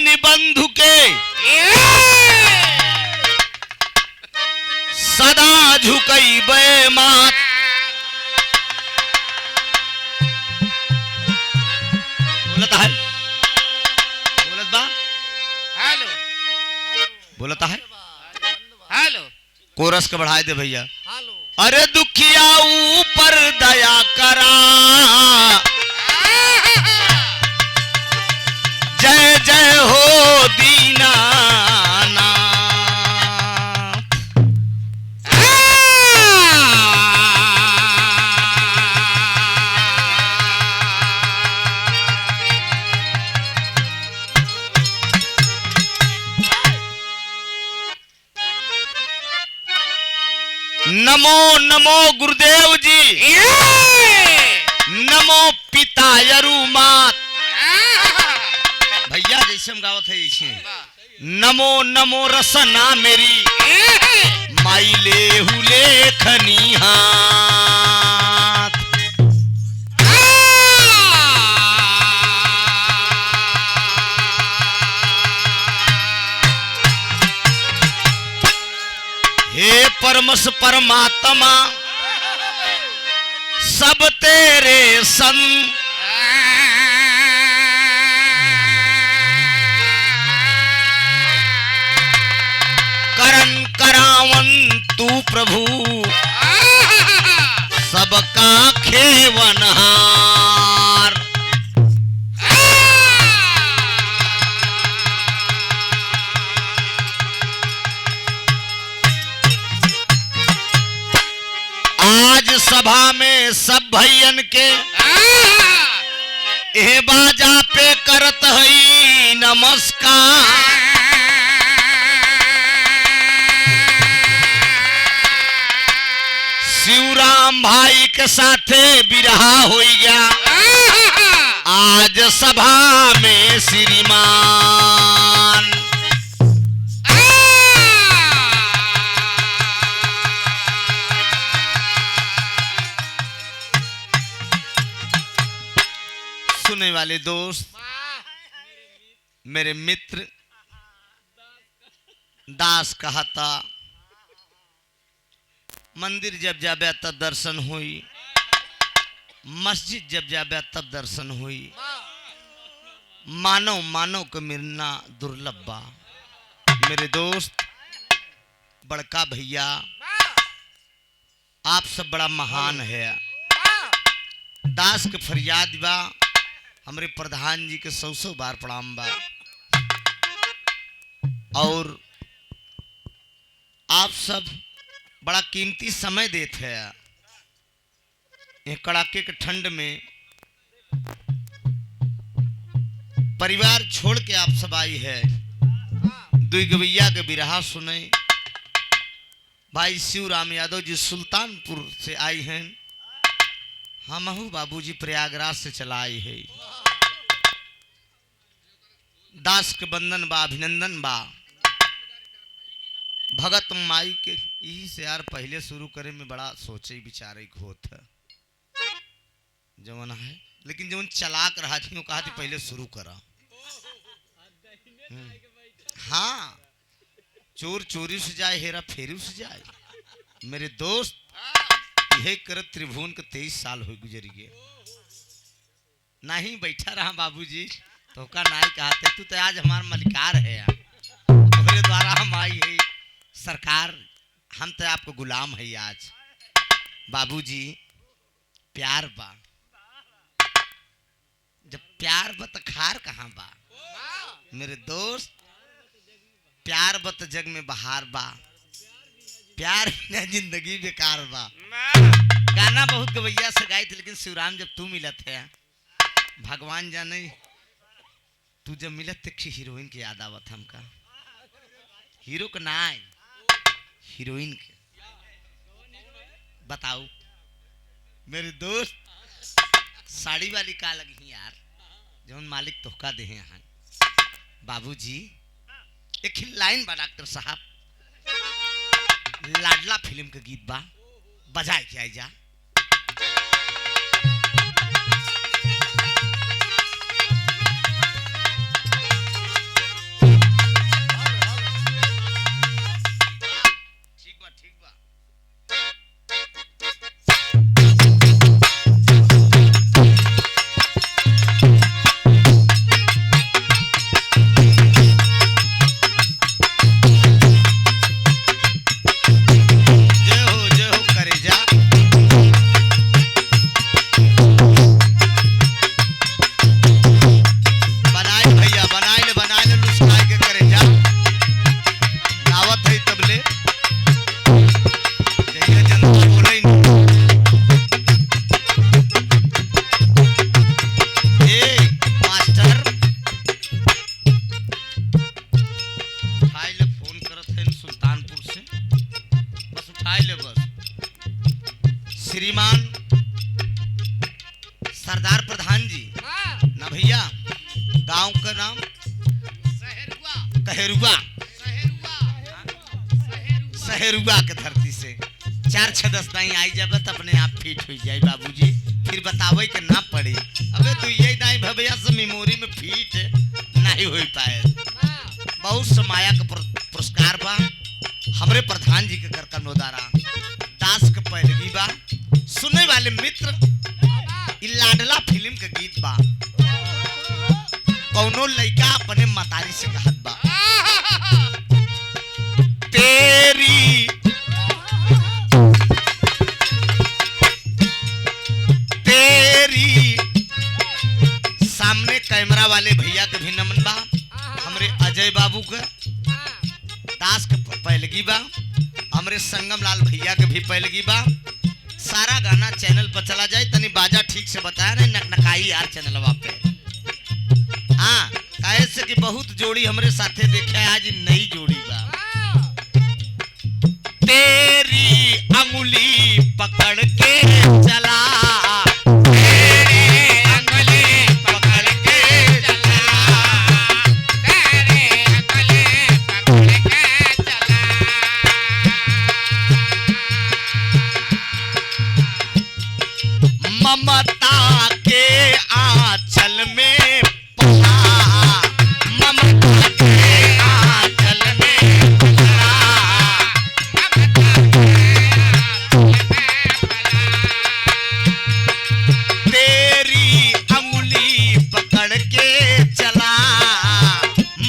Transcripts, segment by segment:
दीन बंधु के सदा झुकई बे मात। बोलता है, बोलत बा, हेलो बोलता है, हेलो कोरस के बढ़ाए दे भैया। हेलो अरे दुखिया ऊपर दया करा, जय जय हो दीनानाथ। नमो नमो गुरुदेव जी, नमो पिता यरुमात। भैया जैसे हम गावत है जैसे नमो नमो रसना मेरी माई लेहु लेखनी हाथ। हे परमस परमात्मा सब तेरे संग, करन करावन तू प्रभु सबका खेवनहार। आज सभा में सब भैयन के ए बाजा पे करत हई नमस्कार। शिवराम भाई के साथे बिरहा हो गया आज सभा में श्रीमान। सुनने वाले दोस्त, मेरे मित्र दास कहता मंदिर जब जाबे तब दर्शन हुई, मस्जिद जब जाबे तब दर्शन हुई, मानव मानव को मिलना दुर्लभ बा। मेरे दोस्त बड़का भैया आप सब बड़ा महान है। दास के फरियाद बा, हमारे प्रधान जी के 100 बार प्रणाम बा। और आप सब बड़ा कीमती समय देते हैं। ये कड़ाके के ठंड में परिवार छोड़ के आप सब आई है। दुई गवैया के बिरहा सुने। भाई शिवराम यादव जी सुल्तानपुर से आई हैं। हमहू बाबूजी प्रयागराज से चला आई है। दास के बंदन बा, अभिनंदन बा। भगत माई के यही से यार पहले शुरू करे में बड़ा सोचे विचारे होत है जवन है, लेकिन जवन चलाक रहा थी वो कहा थी पहले शुरू करा। हाँ, चोर चोरी से जाए, हेरा फेरी से जाए। मेरे दोस्त यही कर त्रिभुवन के 23 साल हो गुजर गए। नहीं बैठा रहा बाबूजी तो का नहीं कहते तू तो आज हमारा मलिकार है यार, तुम्हारे द्वारा हम आई है सरकार, हम तो आपको गुलाम है आज। बाबूजी प्यार बा, जब प्यार बा तो खार कहाँ बा। मेरे दोस्त प्यार बा तो जग में बहार बा, प्यार बिना जिंदगी बेकार बा। गाना बहुत गवैया से गाई थी, लेकिन शिवराम जब तू मिलत है भगवान जाने, तू जब मिलत थे हीरोइन की याद आवत हमका। हीरो का ना है, हीरोइन के बताओ। मेरे दोस्त साड़ी वाली का लगी यार, जौन मालिक तोहका दे यहाँ। बाबूजी एक ही लाइन बा डॉक्टर साहब, लाडला फिल्म का गीत बा, बजाए क्या जा। श्रीमान सरदार प्रधान जी ना भैया, गांव का नाम कहेरुआ, सहेरुआ के धरती से 4-6 दाई आई जब त अपने आप फिट हो जाए बाबूजी, फिर बतावे के ना पड़ी। अबे तू ये दाई भैया से मेमोरी में फिट नहीं हो पाए। बहुत समाया का पुरस्कार बा हमरे प्रधान जी के कर कनोदारा दास के पहलगी बा। सुनने वाले मित्र इ लाडला फिल्म के गीत बा। कौनो लड़का अपने मतारी से कहत बा, तेरी तेरी सामने कैमरा वाले भैया के भी नमन बा, हमरे अजय बाबू के दास के पहलगी बा, हमरे संगम लाल भैया के भी पहलगी बा। सारा गाना चैनल पर चला जाए, तनी बाजा ठीक से बताया नहीं नकनकाई यार चैनलवा पे। हाँ कहे से कि बहुत जोड़ी हमरे साथे देखे, आज नई जोड़ी बा। तेरी अंगुली पकड़ के चला, तेरी अंगुली पकड़ के चला, तेरी अंगुली पकड़ के चला, ममता के आंचल में पला, ममता के आंचल में पला, तेरी अंगुली पकड़ के चला,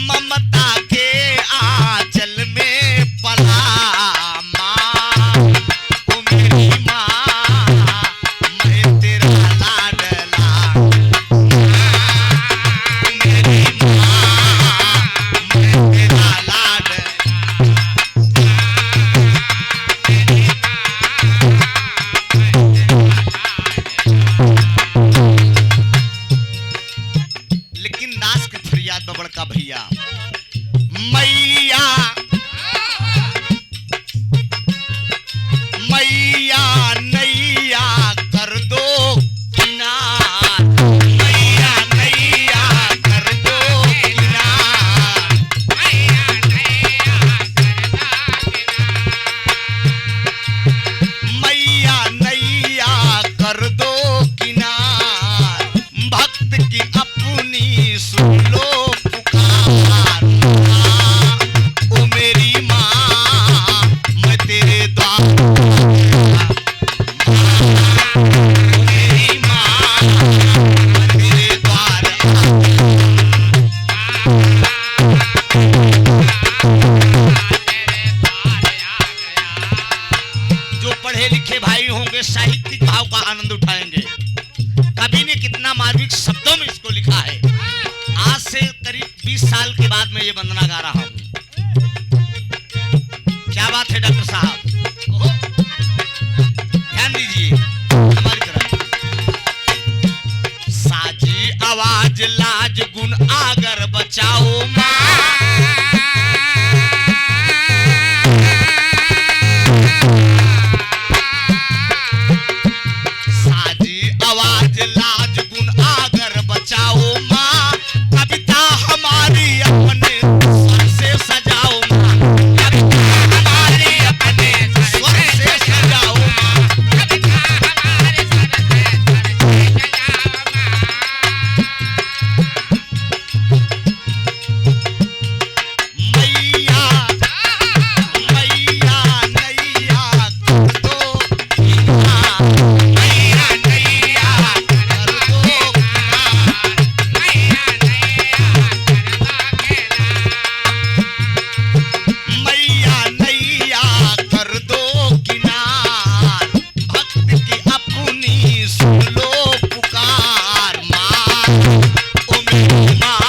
ममता के आंचल में पला। माँ ओ मेरी माँ, मैं तेरा लाडला, मेरी माँ मैं तेरा लाडला। लेकिन दास के फरियाद बबड़ का भैया, मैया मैया नैया कर दो किनार, मैया नैया कर दो किनार, मैया नैया कर दो किनार, मैया नैया कर दो किनार, भक्त की अपनी सुन लो पुकार। ओ मेरी माँ मैं तेरे द्वार, ओ मेरी माँ मैं तेरे द्वार जो पढ़े लिखे भाई होंगे साहित्यिक भाव का आनंद उठाएंगे। कवि ने कितना मार्मिक शब्दों में इसको लिखा है। आज से करीब 20 साल के बाद मैं ये वंदना गा रहा हूँ। क्या बात है डॉक्टर साहब, ओहो, ध्यान दीजिए हमारी तरफ। साजी आवाज लाज गुण आगर बचाओ माँ, साजी आवाज लाज गुण आगर बचाओ माँ, कविता हमारी अपने स्वर से सजाओ माँ, कविता हमारी अपने स्वर से सजाओ माँ, कविता हमारे स्वर से सजाओ माँ। मैया मैया नैया कर दो किनार, मैया नैया कर दो किनार, मैया नैया कर दो किनार, भक्त की अपनी सुन लो पुकार। माँ ओ मेरी माँ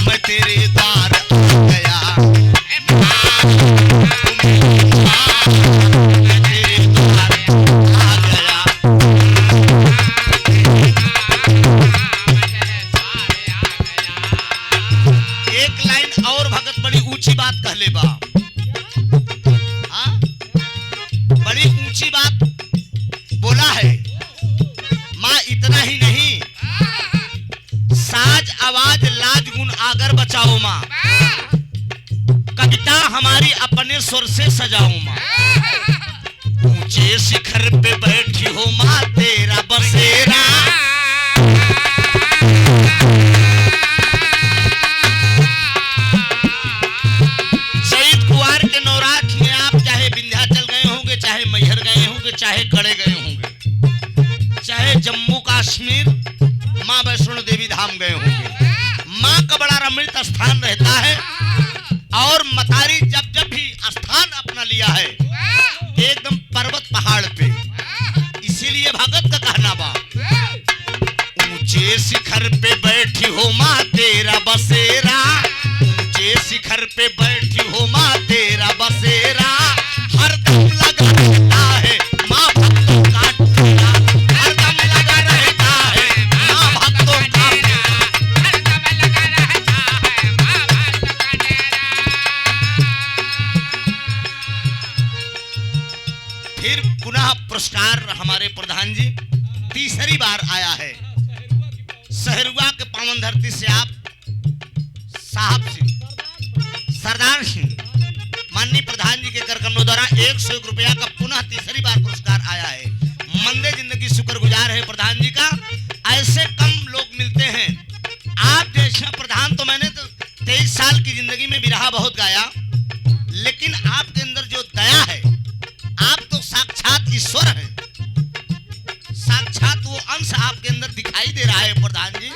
मैं तेरे द्वार आ गया, माँ ओ मेरी माँ मैं तेरे द्वार आ गया। एक लाइन और भगत बड़ी ऊंची बात कहले बा। हाँ? बड़ी ऊंची बात आवाज लाज गुण आगर बचाओ माँ, कविता हमारी अपने स्वर से सजाओ माँ। ऊंचे शिखर पे बैठी हो माँ तेरा बसेरा, शहीद कुंवर के नवरात्र में आप चाहे विंध्याचल गए होंगे, चाहे मैहर गए होंगे, चाहे कड़े गए होंगे, चाहे जम्मू कश्मीर माँ वैष्णो देवी धाम गए होंगे, माँ का बड़ा रमणीय स्थान रहता है। और मतारी जब जब भी स्थान अपना लिया है एकदम पर्वत पहाड़ पे, इसीलिए भगत का कहना बा, ऊंचे शिखर पे बैठी हो माँ तेरा बसेरा, ऊंचे शिखर पे बैठी हो माँ तेरा बसेरा, हरदम लगा रहता है माँ भक्तों का डेरा, हरदम लगा रहता है माँ भक्तों का डेरा, हरदम लगा रहता है माँ भक्तों का डेरा। फिर पुनः पुरस्कार हमारे प्रधान जी तीसरी बार आया है। सहरुआ के पावन धरती से आप साहब सिंह, सरदार सिंह, माननीय प्रधान जी के करकमलों द्वारा 101 रुपया का पुनः तीसरी बार पुरस्कार आया है। मंदे जिंदगी शुक्रगुजार है प्रधान जी का, ऐसे कम लोग मिलते हैं। आप जैसा प्रधान तो मैंने तो 23 साल की जिंदगी में बिरहा बहुत गाया, लेकिन आपके अंदर जो दया है, आप तो साक्षात ईश्वर हैं, साक्षात वो अंश आपके अंदर दिखाई दे रहा है प्रधान जी।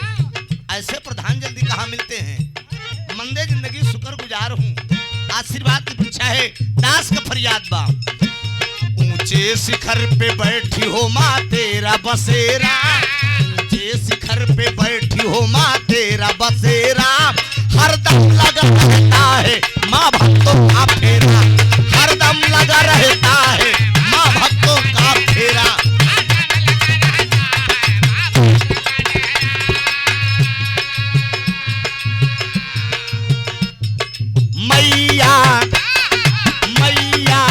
ऐसे प्रधान जल्दी कहाँ मिलते हैं। मंदे जिंदगी शुक्रगुजार हूँ, आशीर्वाद की परीक्षा है, दास का फरियाद बा, ऊंचे शिखर पे बैठी हो माँ तेरा बसेरा, ऊंचे शिखर पे बैठी हो माँ तेरा बसेरा, हरदम लगा रहता है माँ भक्तों का फेरा, हरदम लगा रहता है माँ भक्तों का फेरा। मैया मैया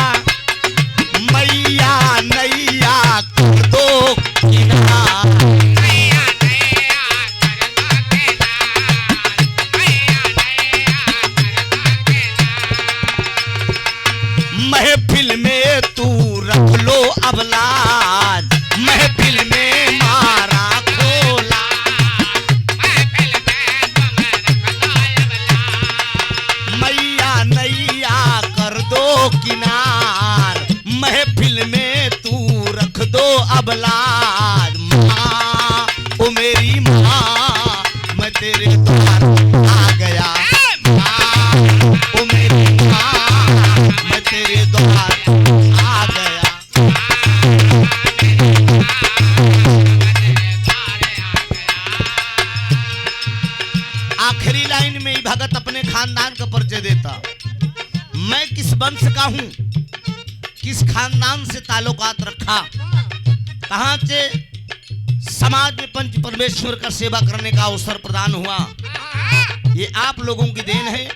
मैया नैया कर दो किनारा, मैया नैया कर दो किनार, मैया नैया कर दो किनार। महफिल में तू रख लो अब लाज, महफिल में मारा खोला, महफिल में तुम रख दो अबला, मैया नैया कर दो किनार, महफिल में तू रख दो अब लाज। माँ ओ मेरी माँ मैं तेरे द्वार आ गया, माँ ओ मेरी माँ मैं तेरे द्वार आ गया। आखिरी लाइन में ही भगत अपने खानदान का परिचय देता, मैं किस वंश का हूँ, किस खानदान से ताल्लुकात रखा, कहां से समाज में पंच परमेश्वर का सेवा करने का अवसर प्रदान हुआ, ये आप लोगों की देन है।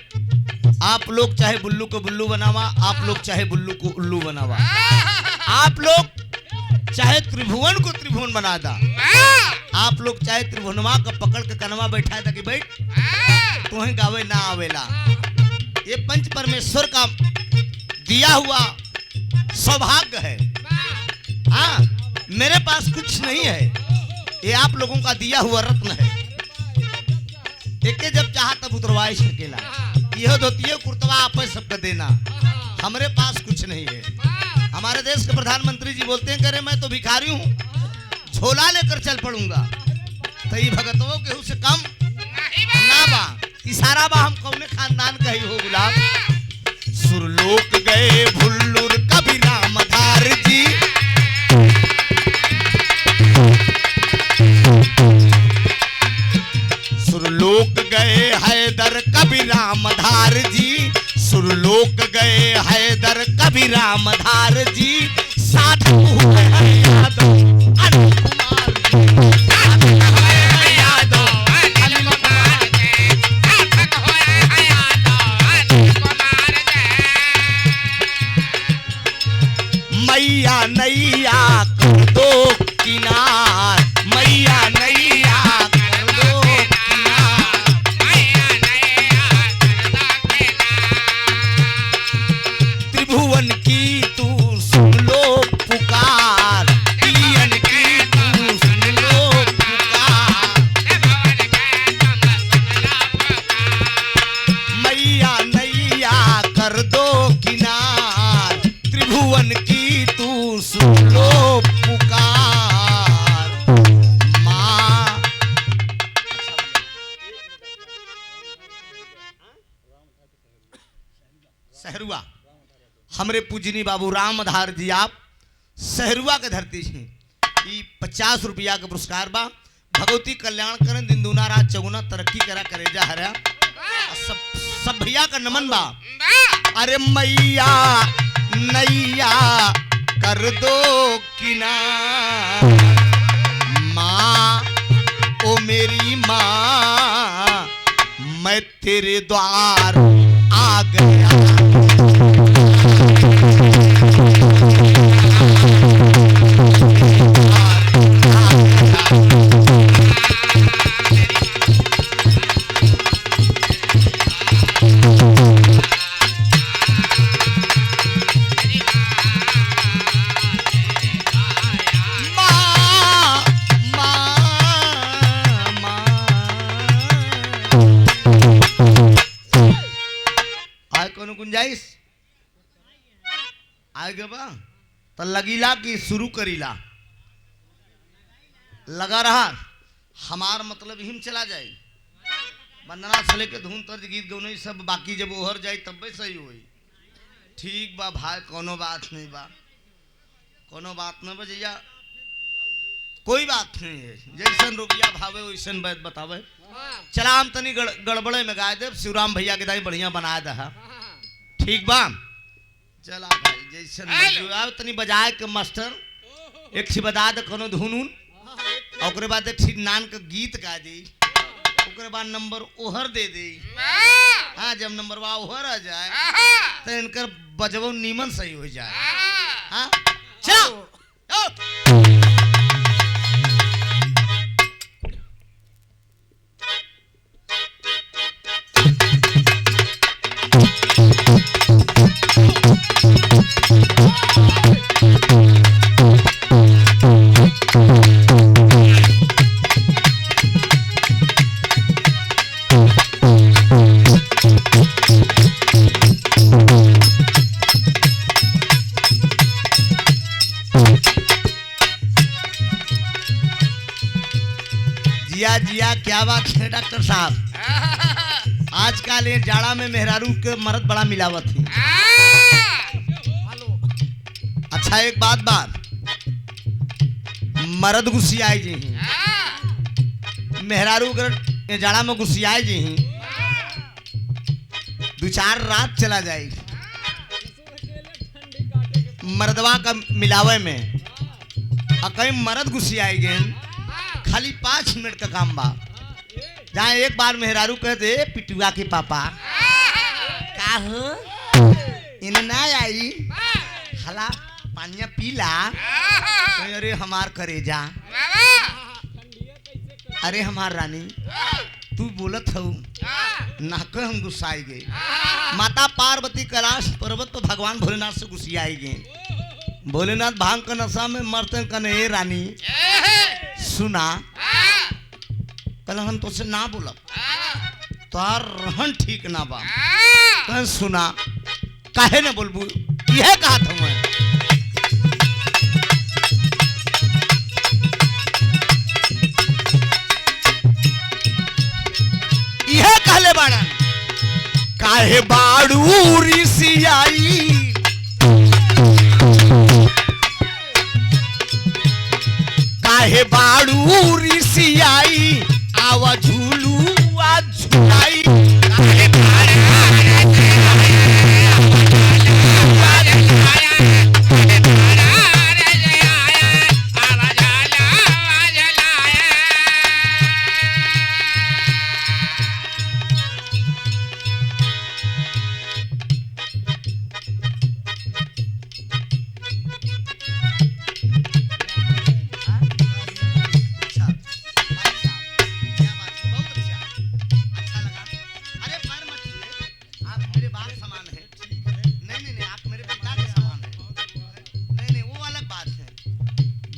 आप लोग चाहे बुल्लू को बुल्लू बनावा, आप लोग चाहे बुल्लू को उल्लू बनावा, आप लोग चाहे त्रिभुवन को त्रिभुवन बना दा, आप लोग चाहे त्रिभुवनवा का पकड़ के कनवा बैठा था कि बैठ तुम्हें गावे ना आवेला। ये पंच परमेश्वर का दिया हुआ सौभाग्य है। हाँ, मेरे पास कुछ नहीं है, ये आप लोगों का दिया हुआ रत्न है। एक जब चाहा तब उतरवाए सकेला, यह धोती कुर्तवा आप सबका देना, हमारे पास कुछ नहीं है। हमारे देश के प्रधानमंत्री जी बोलते हैं करे मैं तो भिखारी हूँ, झोला लेकर चल पड़ूंगा, तो ये भगतों के उससे कम ना बा। इशारा बा हम कौने खानदान का ही हो गुलाब। सुरलोक गए भुल्लुर कभी रामधार जी, सुरलोक गए हैदर कभी रामधार जी, सुरलोक गए हैदर कभी रामधार जी, साधक हुए हैं यादव अनिल कुमार जी, साधक हुए हैं यादव अनिल कुमार जी, साधक हुए हैं यादव अनिल कुमार जी। मैया नैया कर दो किनार, मैया नैया कर दो किनार। सहरुआ हमरे पूजनी बाबू राम आधार जी आप सहरुआ के धरती छी। ई 50 रुपया के पुरस्कार बा। भगवती कल्याण करें दिन दूना रात चौगुना तरक्की करा करेजा हरा। सब भैया का नमन बा। अरे मैया नैया कर दो किनार माँ ओ मेरी माँ मैं तेरे द्वार आ गया। गुंजाइश आगे बा तो लगीला कि शुरू करीला लगा रहा हमार मतलब हिम चला जाए। वंदना चले के धुन तर्ज गीत गौनई सब बाकी जब ओहर जाए तब भी सही हुई। ठीक बा भाई कोनो बात नहीं बा कोनो बात नहीं बजैया कोई बात नहीं है। जैसन रुपया भावे वैसन बात बतावे। चला हम तनी गड़बड़े में गाय देव शिवराम भैया के दाई बढ़िया बनाए दहा। ठीक बा चला भाई जैसन तनी बजाए के मास्टर एक छी बजा दे कोनो धुन उन ओकरे बाद एक छी नान के गीत गा दे ओकरे बाद नंबर ओहर दे दे। हाँ जब नंबर बा ओहर आ जाए तो इनकर बजबो नीमन सही हो जाए। हाँ चलो जिया जिया क्या बात है डॉक्टर साहब। आजकल ये जाड़ा में मेहरारू के मर्द बड़ा मिलावत है। अच्छा एक बात मर्द गुस्सियाए जी मेहरारू के जाड़ा में गुस्सियाए जी 2-4 रात चला जाए मर्दवा का मिलावे में कहीं मर्द गुस्सियाए गए खाली 5 मिनट का काम बा। जहाँ एक बार मेहरारू कह दे पिटुआ के पापा का हो इन ना आई हला पानिया पीला तो अरे हमार करेजा अरे हमार रानी तू बोलत हो ना कह हम गुस्साई गए। माता पार्वती कैलाश पर्वत तो भगवान भोलेनाथ से गुस्सियाई गए। भोलेनाथ भांग का नशा में मरते कने रानी सुना कल हम तो से ना बोला तार रहन ठीक ना बा कल सुना काहे न बोलबू यह कहा था मैं यह कहले बाड़ा काहे बाड़ू ऋषियाई काहे बाड़ू ऋषियाई आवा झूलू आ झुलाई काहे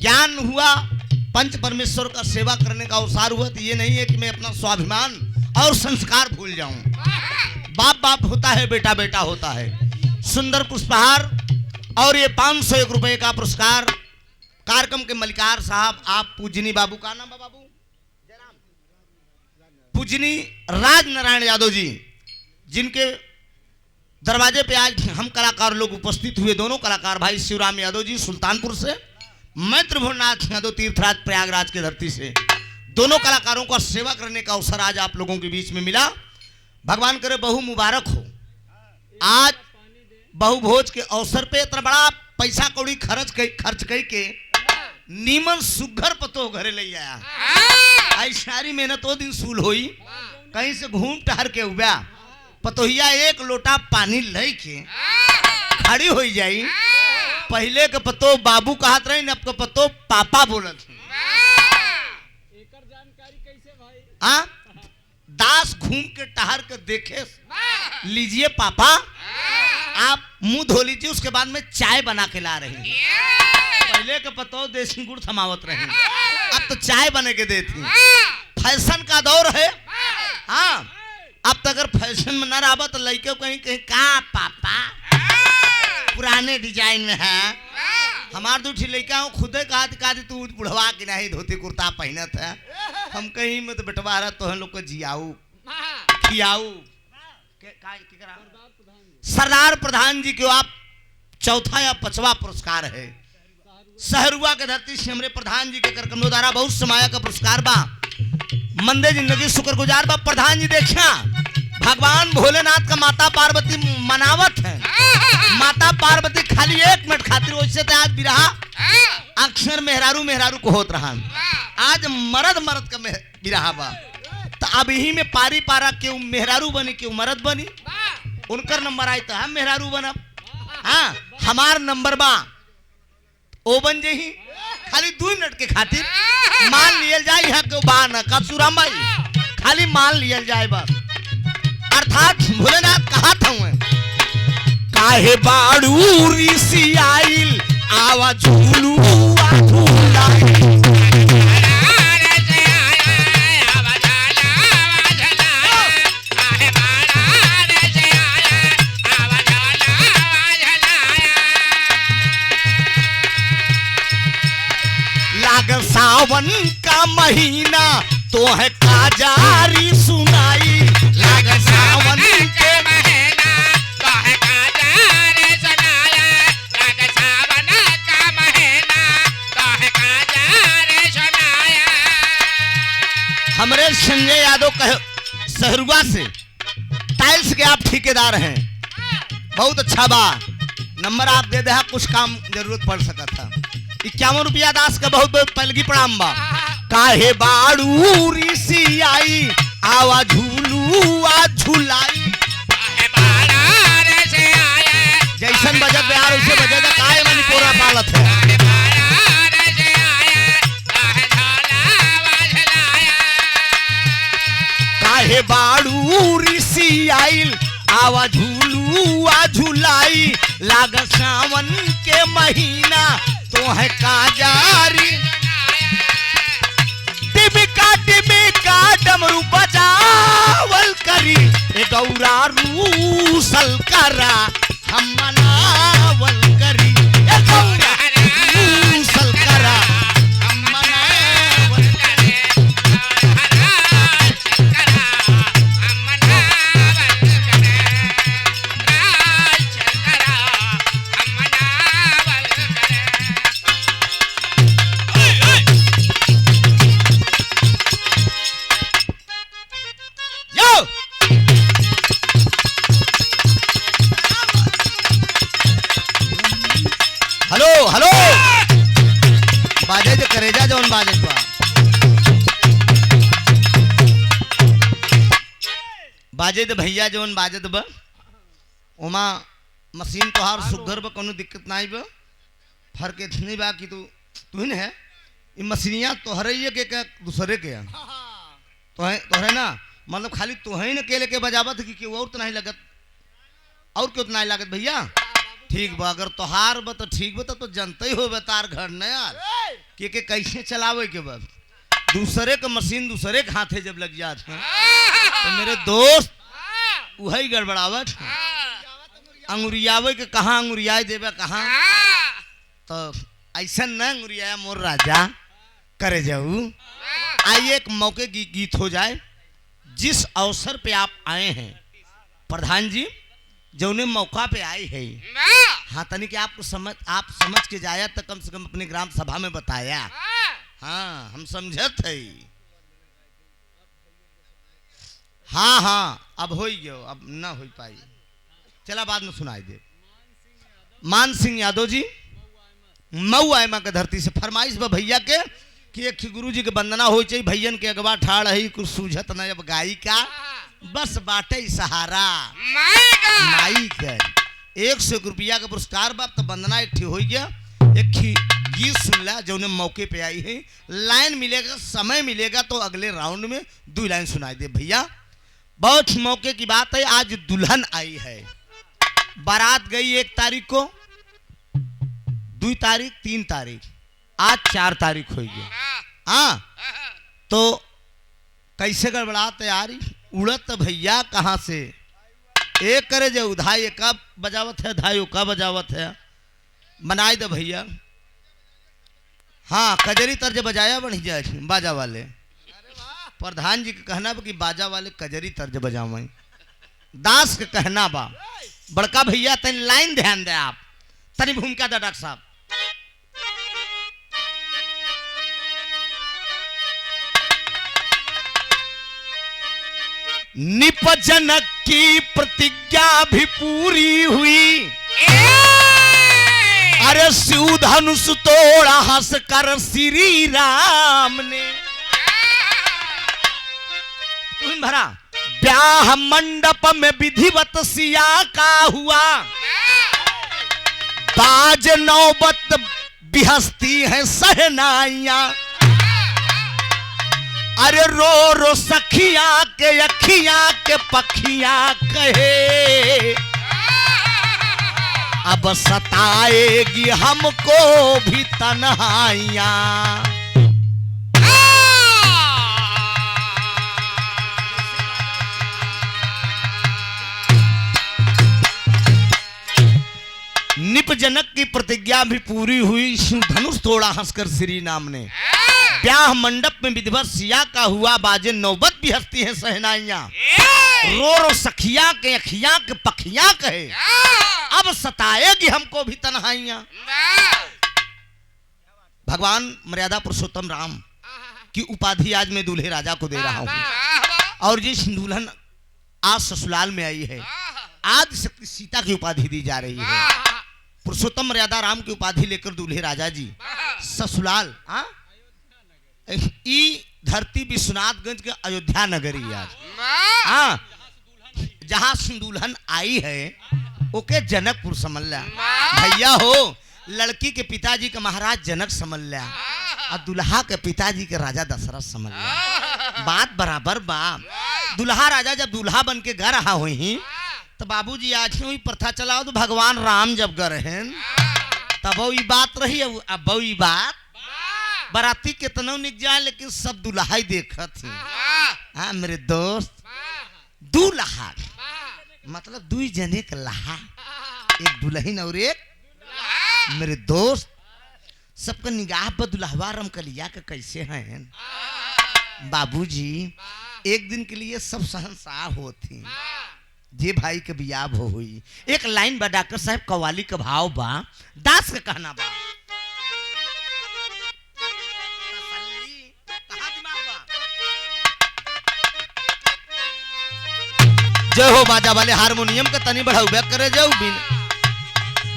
ज्ञान हुआ पंच परमेश्वर का सेवा करने का अवसर हुआ। तो ये नहीं है कि मैं अपना स्वाभिमान और संस्कार भूल जाऊं। बाप बाप होता है बेटा बेटा होता है। सुंदर पुष्पहार और ये 501 रुपए का पुरस्कार कार्यक्रम के मलिकार साहब आप पूजनी बाबू का नाम है बाबू पूजनी राज नारायण यादव जी जिनके दरवाजे पे आज हम कलाकार लोग उपस्थित हुए। दोनों कलाकार भाई शिवराम यादव जी सुल्तानपुर से, मैं त्रिभुवननाथ यादव तीर्थराज प्रयागराज की धरती से। दोनों कलाकारों का सेवा करने का अवसर आज आप लोगों के बीच में मिला। भगवान करे बहु मुबारक हो। आज बहु भोज के अवसर पे इतना बड़ा पैसा कौड़ी खर्च के नीमन सुघर पतो घरे ले आया। आई सारी मेहनत वो दिन सूल हुई, कहीं से घूम टहर के उबा पतोहिया एक लोटा पानी ले के खड़ी हो जाई। पहले के पतो बाबू कहत रही, अब के पतो पापा बोलत। हाँ, दास घूम के टहर के देखे लीजिए पापा, आप मुंह धो लीजिए, उसके बाद में चाय बना के ला रही। पहले के पतो देसी गुड़ थमावत रहे, अब तो चाय बने के देती। फैशन का दौर है। हाँ, अब तो अगर फैशन में न रहा तो लड़के कहीं कहीं का पापा पुराने डिजाइन में है। हमार दूठी लड़का हूँ खुदे कहा तू बुढ़वा की नहीं धोती कुर्ता पहनत है। हम कहीं में तो बेटवा रहा तो हम लोग को जियाऊ खियाऊ। सरदार प्रधान जी को आप चौथा या पांचवा पुरस्कार है। सहरुआ के धरती से हमरे प्रधान जी के करकमों द्वारा बहुत समाया का पुरस्कार बा। मंदे जिंदगी शुक्रगुजार बा। प्रधान जी देखा भगवान भोलेनाथ का माता पार्वती मनावत है। माता पार्वती खाली 1 मिनट खातिर, वैसे तो आज बिरहा अक्सर मेहरारू मेहरारू को होत रहा, आज मर्द मर्द का बिरहा बा। तो अब यही में पारी पारा क्यों मेहरारू बनी क्यों मर्द बनी। उनकर नंबर आई तो हम मेहरारू बनब। हाँ, हमार नंबर बा ओ बन जही। खाली 2 मिनट के खातिर मान लियल जाए। यहाँ के बान का सुराम भाई खाली मान लियल जाए बस। अर्थात भोलेनाथ कहा था काहे बाड़ू ऋषि आइल आवा झूलू झूलाई। सावन का महीना तो है काजारी सुनाई। लाग सावन के महीना तो है काजारी सुनाया। लाग सावन का महीना तो है काजारी सुनाया। हमरे संजय यादव कहे सहरुआ से टाइल्स के आप ठेकेदार हैं, बहुत अच्छा बा। नंबर आप दे दे, कुछ काम जरूरत पड़ सका था। 51 रुपया दास का बहुत बहुत पलगी प्रणाम बा। काहे बाड़ू ऋषि आई आवा झूलू आ झुलाई। जैसन बजट बिहार उसे बजट काय मनी पूरा पालत है। काहे बाड़ू ऋषि आइल आवा झूलू आ झुलाई। लाग सावन के महीना तो है काजारी। टिबिका डमरू बजावल करी। ए गौरा रूसल करा हम मनावल करी। ए गौरा रूसल करा हम मनावल करी। हेलो हेलो बाजे जो करेजा जौन बाजे बा बाजे तो भैया जौन बाजत बा ओमा मशीन तोहार सुघर बा, कोनो दिक्कत नहीं बा। फर्क इतनी बा कि तू ही है ये मशीनिया तोहरे के दूसरे के तोहरे ना, मतलब खाली तोहे न केले के बजावत कि और तो नहीं लगत। और क्यों नहीं लागत भैया? ठीक बा, अगर तोहार बा तो ठीक बा। तो जनते ही हो तार घर न यार के कैसे चलावे के बा। दूसरे का मशीन दूसरे के हाथे जब लग जात है तो मेरे दोस्त वही गड़बड़ावत अंगुरियावे के कहाँ अंगुरियाए देवे कहाँ। तो ऐसा न अंगुरियाया मोर राजा करे जाऊ। आइए एक मौके की गीत हो जाए। जिस अवसर पे आप आए हैं प्रधान जी जौने मौका पे आई है। हाँ तनी कि आप समझ के जाया तो कम से कम अपने ग्राम सभा में बताया। हाँ हम समझत है। हाँ हाँ अब हो गयो, अब ना हो पाई, चला बाद में सुनाई दे। मान सिंह यादव जी मऊ आयमा के धरती से फरमाइश बा भैया के कि एक गुरु जी के वंदना हो चाहिए। भैयन के अगवा ठाड़ है कुछ सूझत न अब गाई का बस बाटे सहारा माई का 100 रुपया का पुरस्कार बाप तो वंदना एक हो गया। एक गीत सुन ला जो मौके पे आई है। लाइन मिलेगा समय मिलेगा तो अगले राउंड में 2 लाइन सुनाई दे भैया। बहुत मौके की बात है। आज दुल्हन आई है, बारात गई 1 तारीख को, 2 तारीख 3 तारीख, आज 4 तारीख हो गई। हाँ तो कैसे गड़बड़ा तैयारी उड़त भैया कहाँ से एक करे जो उधाई कब बजावत है धाई कब बजावत है बनाए दे भैया। हाँ कजरी तर्ज बजाया बढ़ जाए बाजा वाले। प्रधान जी के कहना बा कि बाजा वाले कजरी तर्ज बजावें। दास के कहना बा बड़का भैया तन लाइन ध्यान दे आप तनी भूमिका दे डॉक्टर साहब। निपजनक की प्रतिज्ञा भी पूरी हुई, अरे शिव धनुष तोड़ा हंस कर श्री राम ने। भरा ब्याह मंडप में विधिवत सिया का हुआ, बाज नौबत बिहसती है सहनाइयां, अरे रो रो सखिया के अखिया के पखिया कहे, अब सताएगी हमको भी तन्हाइयां। निपजनक की प्रतिज्ञा भी पूरी हुई, धनुष तोड़ा हंसकर श्री नाम ने। ब्याह मंडप में विधिवत सिया का हुआ, बाजे नौबत भी हंसती है सहनाइयां, रो रो सखिया के अखियां के पखियां कहे, अब सताएगी हमको भी तन्हाइयां। भगवान मर्यादा पुरुषोत्तम राम की उपाधि आज मैं दूल्हे राजा को दे रहा हूं। और जिस दुल्हन आज ससुराल में आई है, आज सीता की उपाधि दी जा रही है। पुरुषोत्तम मर्यादा राम की उपाधि लेकर दूल्हे राजा जी ससुराल ई धरती विश्वनाथगंज के अयोध्या नगरी आज जहां दुल्हन आई है ओके जनकपुर समझ लिया भैया हो। लड़की के पिताजी के महाराज जनक समझ लिया और दुल्हा के पिताजी के राजा दशरथ समझ लिया। बात बराबर बा। दुल्हा राजा जब दुल्हा बन के घर रहा हुई तो बाबूजी आज ही प्रथा चलाओ तो भगवान राम जब गए हैं तब वो बात रही। अब वो बात बराती कितनों निक जाए लेकिन सब दुल्हा ही देखा थी। हाँ मेरे दोस्त दूल्हा मतलब 2 जने का लहा, एक दुल्हन और एक मेरे दोस्त। सबका निगाह पर दुल्हवा रमकलिया का कैसे हैं बाबूजी। एक दिन के लिए सब शहंशाह होती जे भाई के बियाह हो हुई। एक लाइन बा डॉक्टर साहब कवाली का भाव बा, दास का कहना बा। जय हो बाजा वाले हारमोनियम का तनी बढ़ाऊ करे जाऊ बिन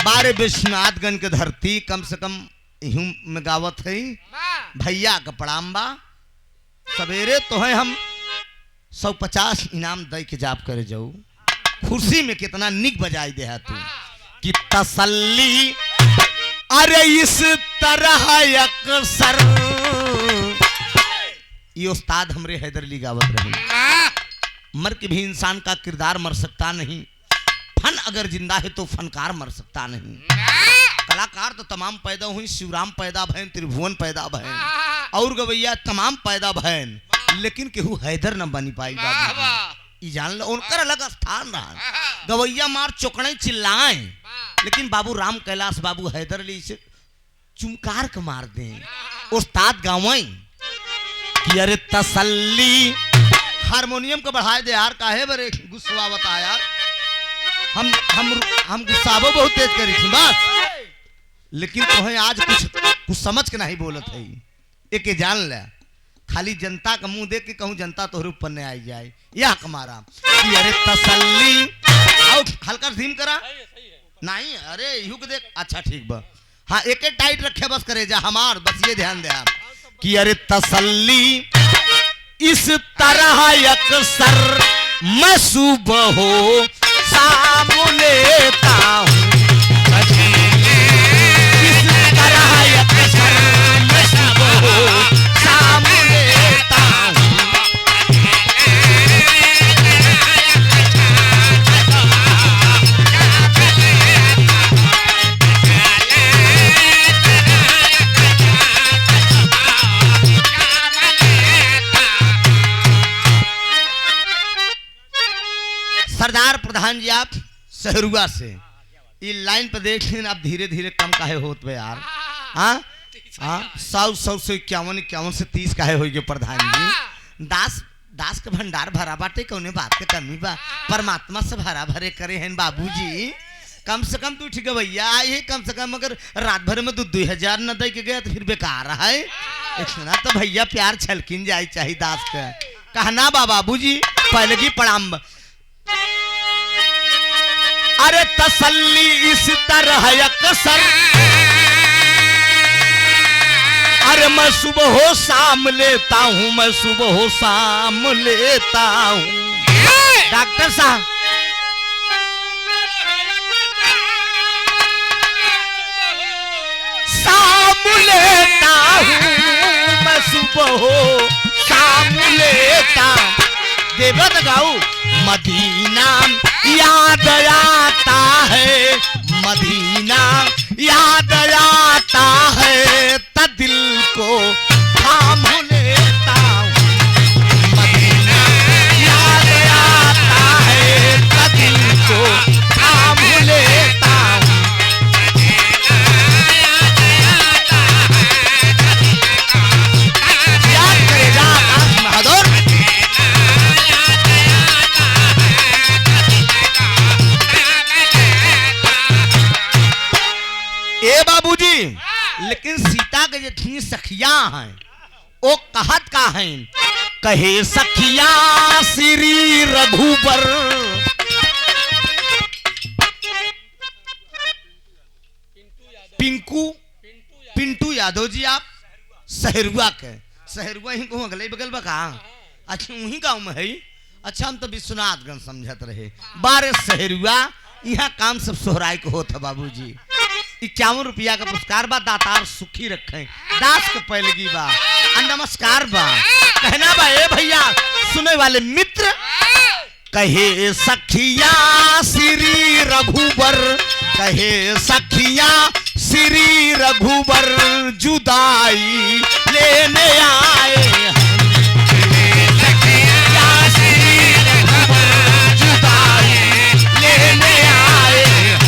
बारे विश्वनाथगंज के धरती कम से कम यूं में गावत है भैया का प्रणाम बा। सवेरे तो है हम 150 इनाम दे के जाप करे जाऊ। खुर्सी में कितना निक बजाई दे है तू कि तसल्ली, अरे इस तरह अक्सर ये उस्ताद हमरे हैदर अली गावत रहे। मर के भी इंसान का किरदार मर सकता नहीं, फन अगर जिंदा है तो फनकार मर सकता नहीं। कलाकार तो तमाम पैदा हुई, शिवराम पैदा भैन, त्रिभुवन पैदा भैन और गवैया तमाम पैदा भैन, लेकिन केहू हैदर न बनी पाई बाबू। जान लो उनका अलग स्थान रहा। गवैया मार चौकड़े चिल्लाए लेकिन बाबू राम कैलाश बाबू हैदर अली से चुमकार के मार दे। उस्ताद गावे कि अरे तसल्ली, हारमोनियम को बढ़ाए दे यार, काहे बरे गुस्सा बता यार। हम गुस्साबो बहुत तेज करी थी बस, लेकिन तुम्हें आज कुछ समझ के नहीं बोलत है। एक जान ले, खाली जनता का मुंह देख के कहूँ जनता तोहरे ऊपर नहीं आई जाए, यह हमारा कि अरे तसल्ली आओ हल्का धीम करा नहीं, अरे यू के देख, अच्छा ठीक बा, हाँ एक टाइट रखे बस करे जा हमार, बस ये ध्यान दे आप कि अरे तसल्ली इस तरह अक्सर मैं सुबह हो शाम लेता हूँ, इस तरह अक्सर मैं सुबह हो शाम लेता हूँ। सरदार प्रधान जी आप सहरुआ से ये लाइन पर देख लें आप, धीरे धीरे कम काहे होत बे यार, हाँ हाँ 100 से 51 से 30 काहे हो गए प्रधान जी। दास के भंडार भरा बाटे, कौने बात के कमी बा, परमात्मा से भरा भरे करे हैं बाबूजी, कम से कम तू ठीक है भैया ये कम से कम अगर रात भर में 2,000 न दे के गया तो फिर बेकार है, इतना तो भैया प्यार छलकिन जाए चाहिए दास का, कहना बाबूजी पहले की प्रणाम। अरे तसल्ली इस तरह अक्सर, अरे मैं सुबह हो शाम लेता हूँ, मैं सुबह हो शाम लेता हूँ। डॉक्टर साहब शाम लेता हूँ, मैं सुबह हो शाम लेता हूँ। देवत गाऊ मदीना याद आता है, मदीना याद आता है त दिल को थाम लेता हूँ, मदीना याद आता है त दिल को थाम लेता हूँ। याद करेगा आकाश बहादुर, ए बाबूजी, लेकिन सीता के जितनी सखिया हैं वो कहत का हैं, कहे सखिया श्री रघुबर, पिंटू यादव जी आप सहरुआ के, सहरुआ ही कहूँ अगले बगल बा कहा, अच्छा वही गाँव में है, अच्छा हम तो विश्वनाथगंज समझत रहे, 12 सहरुआ यहाँ काम सब सोहराय को होता बाबूजी। 51 रुपया का पुरस्कार बा, दातार सुखी रखे, दास के पैलगी बा, नमस्कार बा, कहना बा ए भैया सुने वाले मित्र, कहे सखिया श्री रघुबर, कहे सखिया श्री रघुबर जुदाई लेने आए हैं, सखिया श्री रघुबर जुदाई लेने आए हैं।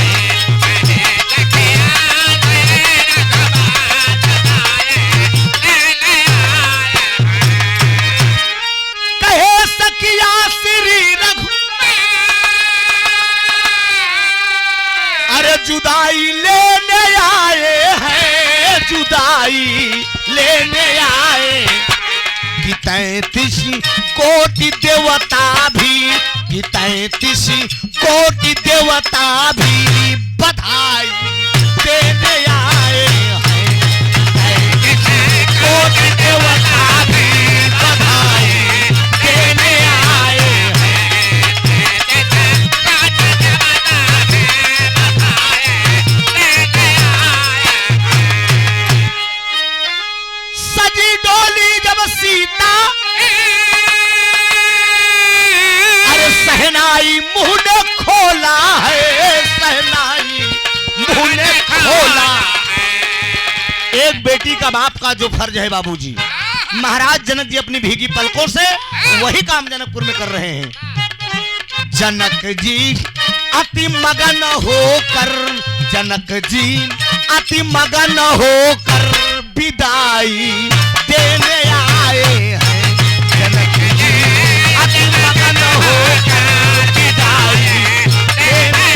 जुदाई लेने आए हैं, जुदाई लेने आए कि 33 कोटि देवता भी, कि 33 कोटि देवता भी बधाई देने आए हैं, 33 कोटि देवता भी बधाई देने आए हैं। सजी डोली जब सीता, अरे सहनाई मुंह ने खोला है, सहनाई मुंह ने खोला। एक बेटी का बाप का जो फर्ज है बाबूजी, महाराज जनक जी अपनी भीगी पलकों से वही काम जनकपुर में कर रहे हैं। जनक जी अति मगन होकर, जनक जी अति मगन होकर विदाई देने आए हैं, जनक जी अति मगन होकर विदाई देने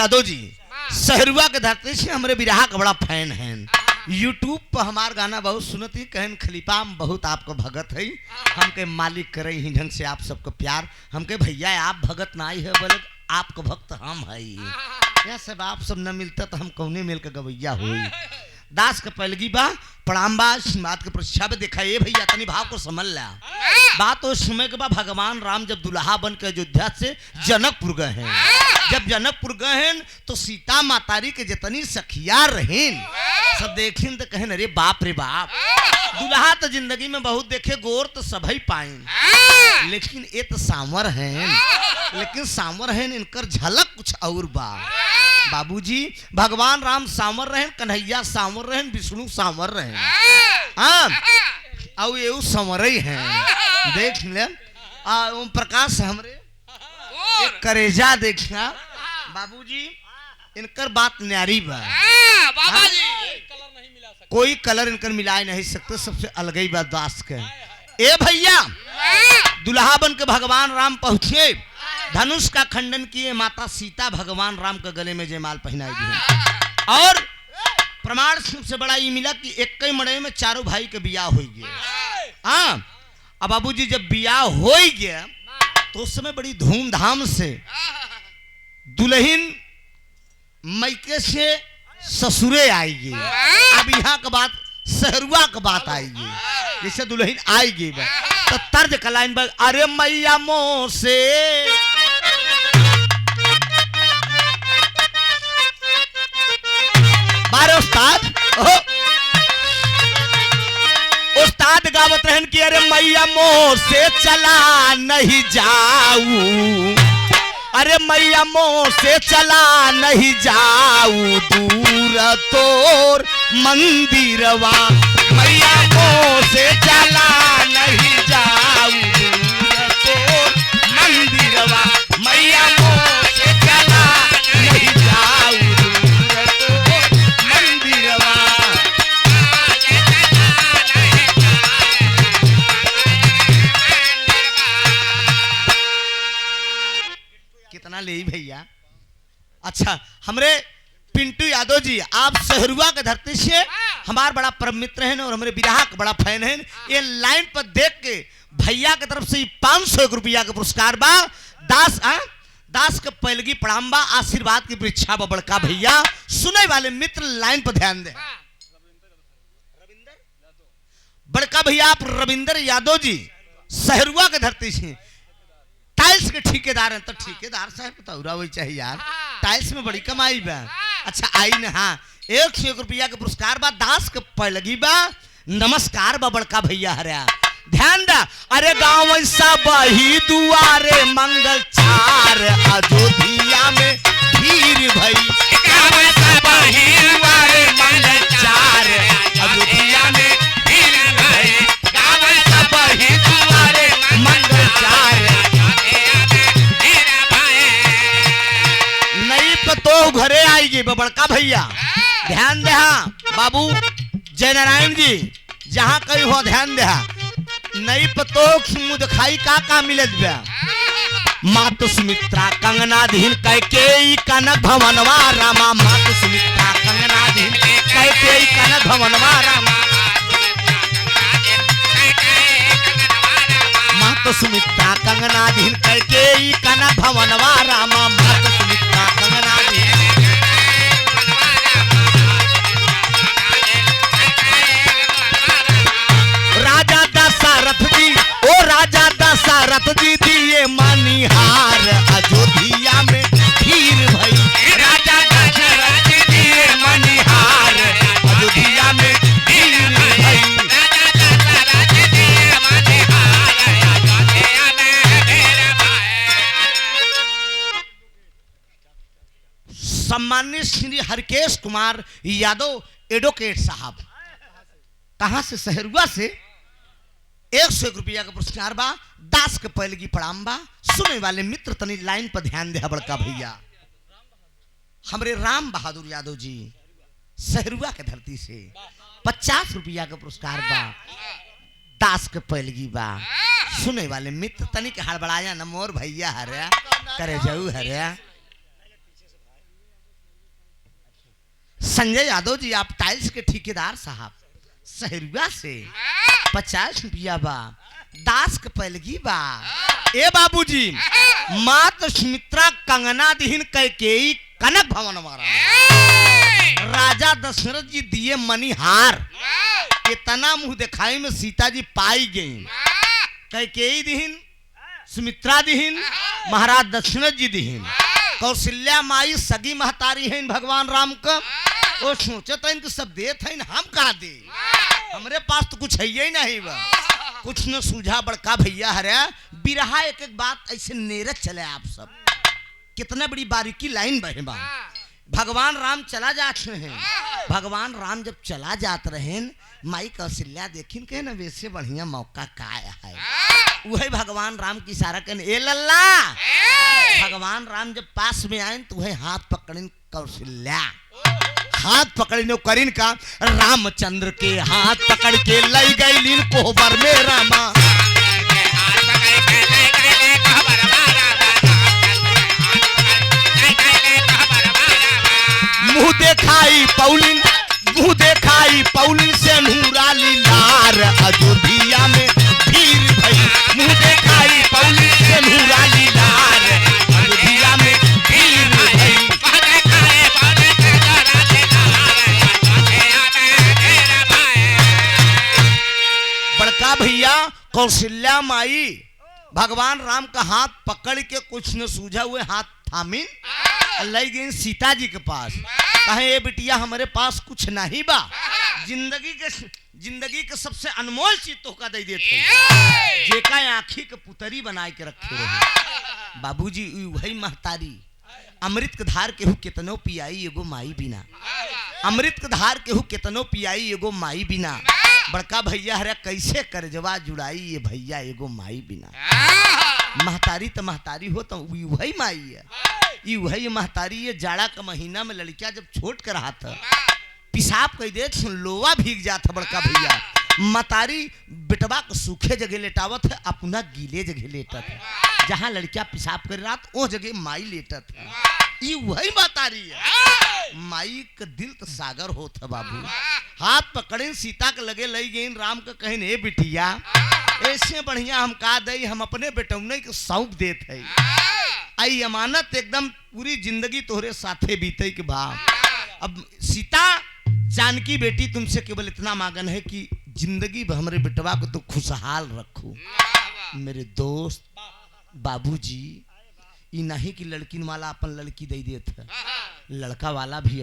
यादव जी सहरुआ के धरती से हमारे बिरहा का बड़ा फैन है। यूट्यूब पर हमार गाना बहुत सुनती कहन खलीफा में बहुत आपको भगत है, हमके मालिक करे ही ढंग से आप सबको प्यार, हमके भैया आप भगत ना आई है बोले आपको भक्त हम है। यह सब आप सब न मिलता तो हम कौने मिल के गवैया हुई। दास के पलगी बा प्रणाम बात के परीक्षा में देखा ये भैया तनी भाव को समझ ला। बात उस समय के बाद भगवान राम जब दुल्हा बन के अयोध्या से जनकपुर गए हैं, जब जनकपुर गए हैं तो सीता मातारी के जितनी सखिया रहें सब देखें तो कहें अरे बाप रे बाप, दुल्हा तो जिंदगी में बहुत देखे गोर तो सभी पाए लेकिन ये तो सांवर हैं, लेकिन सांवर हैं इनकर झलक कुछ और बा। बाबूजी भगवान राम सांवर रहें, कन्हैया सांवर रहें, विष्णु सांवर रहें, हाँ और ये संवर ही हैं। देख ले ओम प्रकाश हमरे एक करेजा देखना बाबूजी इनकर बात न्यारी बा। बाबा जी कोई कलर इनकर मिला नहीं सकते, सबसे अलग ही बात दास के। ए भैया दुल्हा बन के भगवान राम पहुंचे, धनुष का खंडन किए, माता सीता भगवान राम के गले में जयमाल पहनाई दी और प्रमाण सबसे बड़ा ये मिला कि एक ही मड़े में चारों भाई के बियाह हो गया। हाँ अब बाबूजी जब बियाह हो गया तो उस समय बड़ी धूमधाम से दुल्हन मैके से ससुरे आएगी। अब यहाँ का बात सहरुआ का बात आएगी, जैसे दुल्हन आएगी तो तर्ज का लाइन बग अरे मैया मोह से बारे उस्ताद उस्ताद गावत रहन कि अरे मैया मोह से चला नहीं जाऊं, अरे मैया मोह से चला नहीं जाऊं दूर तोर मंदिरवा, मैया मोह से चला नहीं जाऊं दूर तोर मंदिरवा, मैया मोह से चला नहीं जाऊं दूर तोर मंदिरवा। कितना ले भैया। अच्छा हमरे पिंटू यादव जी आप सहरुआ के धरती से हमार बड़ा परम मित्र हैं और हमारे बिरहा का बड़ा फैन हैं। ये लाइन पर देख के भैया की तरफ से 500 रुपया का पुरस्कार बा। दास दास के पहलगी प्रणाम बा, आशीर्वाद की परीक्षा बा बड़का भैया। सुने वाले मित्र लाइन पर ध्यान दे। बड़का भैया आप रविंदर यादव जी सहरुआ के धरती से टाइल्स के ठेकेदार हैं, तो ठेकेदार साहब तो वही चाहिए यार, टाइल्स में बड़ी कमाई बा। अच्छा आई न हाँ 100 रुपया के पुरस्कार बा, दास के पलगी बा, नमस्कार बा बड़का भैया हरिया। ध्यान दा अरे गाँव सब ही दुआरे मंगल चार अयोध्या में भीड़ भई, गाँव सब ही दुआरे मंगल चार अयोध्या में भीड़ भई, गाँव सब ही दुआरे मंगल चार तो घरे आएगी बड़का भैया। ध्यान दे हाँ बाबू जय नारायण जी जहाँ कहीं हो ध्यान दे नई पतो मुँह दिखाई का मिलत बा। मातु सुमित्रा कंगनाधीन कैकेयी कनक भवनवा रामा, मातु सुमित्रा कंगनाधीन कैकेयी कनक भवनवा रामा, मातु सुमित्रा कंगनाधीन कैकेयी कनक भवनवा रामा, मातु सुमित्रा कंगनाधीन। राजा दशरथ जी ओ राजा दशरथ जी दिए मनिहार अयोध्या में भीड़ भई, राजा दशरथ जी दिए मनिहार अयोध्या में भीड़ भई। सम्मानित श्री हरकेश कुमार यादव एडवोकेट साहब कहां से सहरुआ से 101 रुपया का पुरस्कार बा। दास के पहलगी प्रणाम बा। सुने वाले मित्र तनी लाइन पर ध्यान दे बड़का भैया। हमरे राम बहादुर यादव जी सहरुआ के धरती से 50 रुपया का पुरस्कार बा। दास के पहलगी बा। सुने वाले मित्र तनी के हड़बड़ाया न मोर भैया हरिया करे जाऊ हरिया संजय यादव जी आप टाइल्स के ठेकेदार साहब सहरुआ से 50 रुपया बा दास के पैलगी बा ए बाबूजी मात सुमित्रा कंगना दिहिन कैकेयी कनक भवन वाला राजा दशरथ जी दिए मणिहार इतना मुंह दिखाई में सीता जी पाई गई कैकेयी दिहिन सुमित्रा दिहिन महाराज दशरथ जी दिहिन कौशल्या माई सगी महतारी है भगवान राम का वो सोचता इनको सब देत है हम कहा दे हमरे पास तो कुछ है ही नहीं बा कुछ न सूझा बड़का भैया हरे बिरहा एक एक बात ऐसे नेरत चले आप सब कितना बड़ी बारीकी लाइन बहे बा भगवान राम चला जाते हैं भगवान राम जब चला जाते रहे माई कौशल्या देखिन कहे ना वैसे बढ़िया मौका का है वही भगवान राम की इशारा कहने ए लल्ला भगवान राम जब पास में आए तो वही हाथ पकड़िन कौशल्या हाथ पकड़िन करीन का रामचंद्र के हाथ पकड़ के लई गई कोहबर में रामा मुंह देखाई पौलिन से नूराली लार अयोध्या में भीड़ भई मुंह देखाई पौलिन से नूराली लार अयोध्या में भीड़ भई बड़का भैया कौशल्या माई भगवान राम का हाथ पकड़ के कुछ न सूझा हुए हाथ थामिन ले गई सीता जी के पास कहे ये बिटिया हमारे पास कुछ नहीं बा जिंदगी के सबसे अनमोल चीज तो का दे देते जेका आँखी के पुतरी बनाए के रखे रहे बाबूजी वही महतारी अमृत के धार केहू कितनो पियाई एगो माई बिना अमृत के धार केहू कितनो पियाई एगो माई बिना बड़का भैया हरे कैसे करजवा जुड़ाई ये भैया एगो माई बिना महतारी तो महतारी हो तो वही माई है ये वही महतारी ये जाड़ा का महीना में लड़किया जब छोट कर रहा था पिसाब कह दे लोवा भीग जाता बड़का भैया महतारी बेटवा को सूखे जगह लेटावत है अपना गीले जगह लेटत है जहाँ लड़किया पिसाब कर रहा वो जगह माई लेटत है ये वही महतारी है माई का दिल तो सागर होता बाबू हाथ पकड़े सीता के लगे लई गई राम का कहे ने बिटिया ऐसे बढ़िया हम का दई हम अपने बेटौने के सौंप देत है आई अमानत एकदम पूरी जिंदगी तोहरे साथे बीते के भाव अब सीता जानकी बेटी तुमसे केवल इतना मांगन है कि जिंदगी भर हमारे बेटवा को तो खुशहाल रखो मेरे दोस्त बाबूजी ये नहीं कि लड़की वाला अपन लड़की दे देता लड़का वाला भी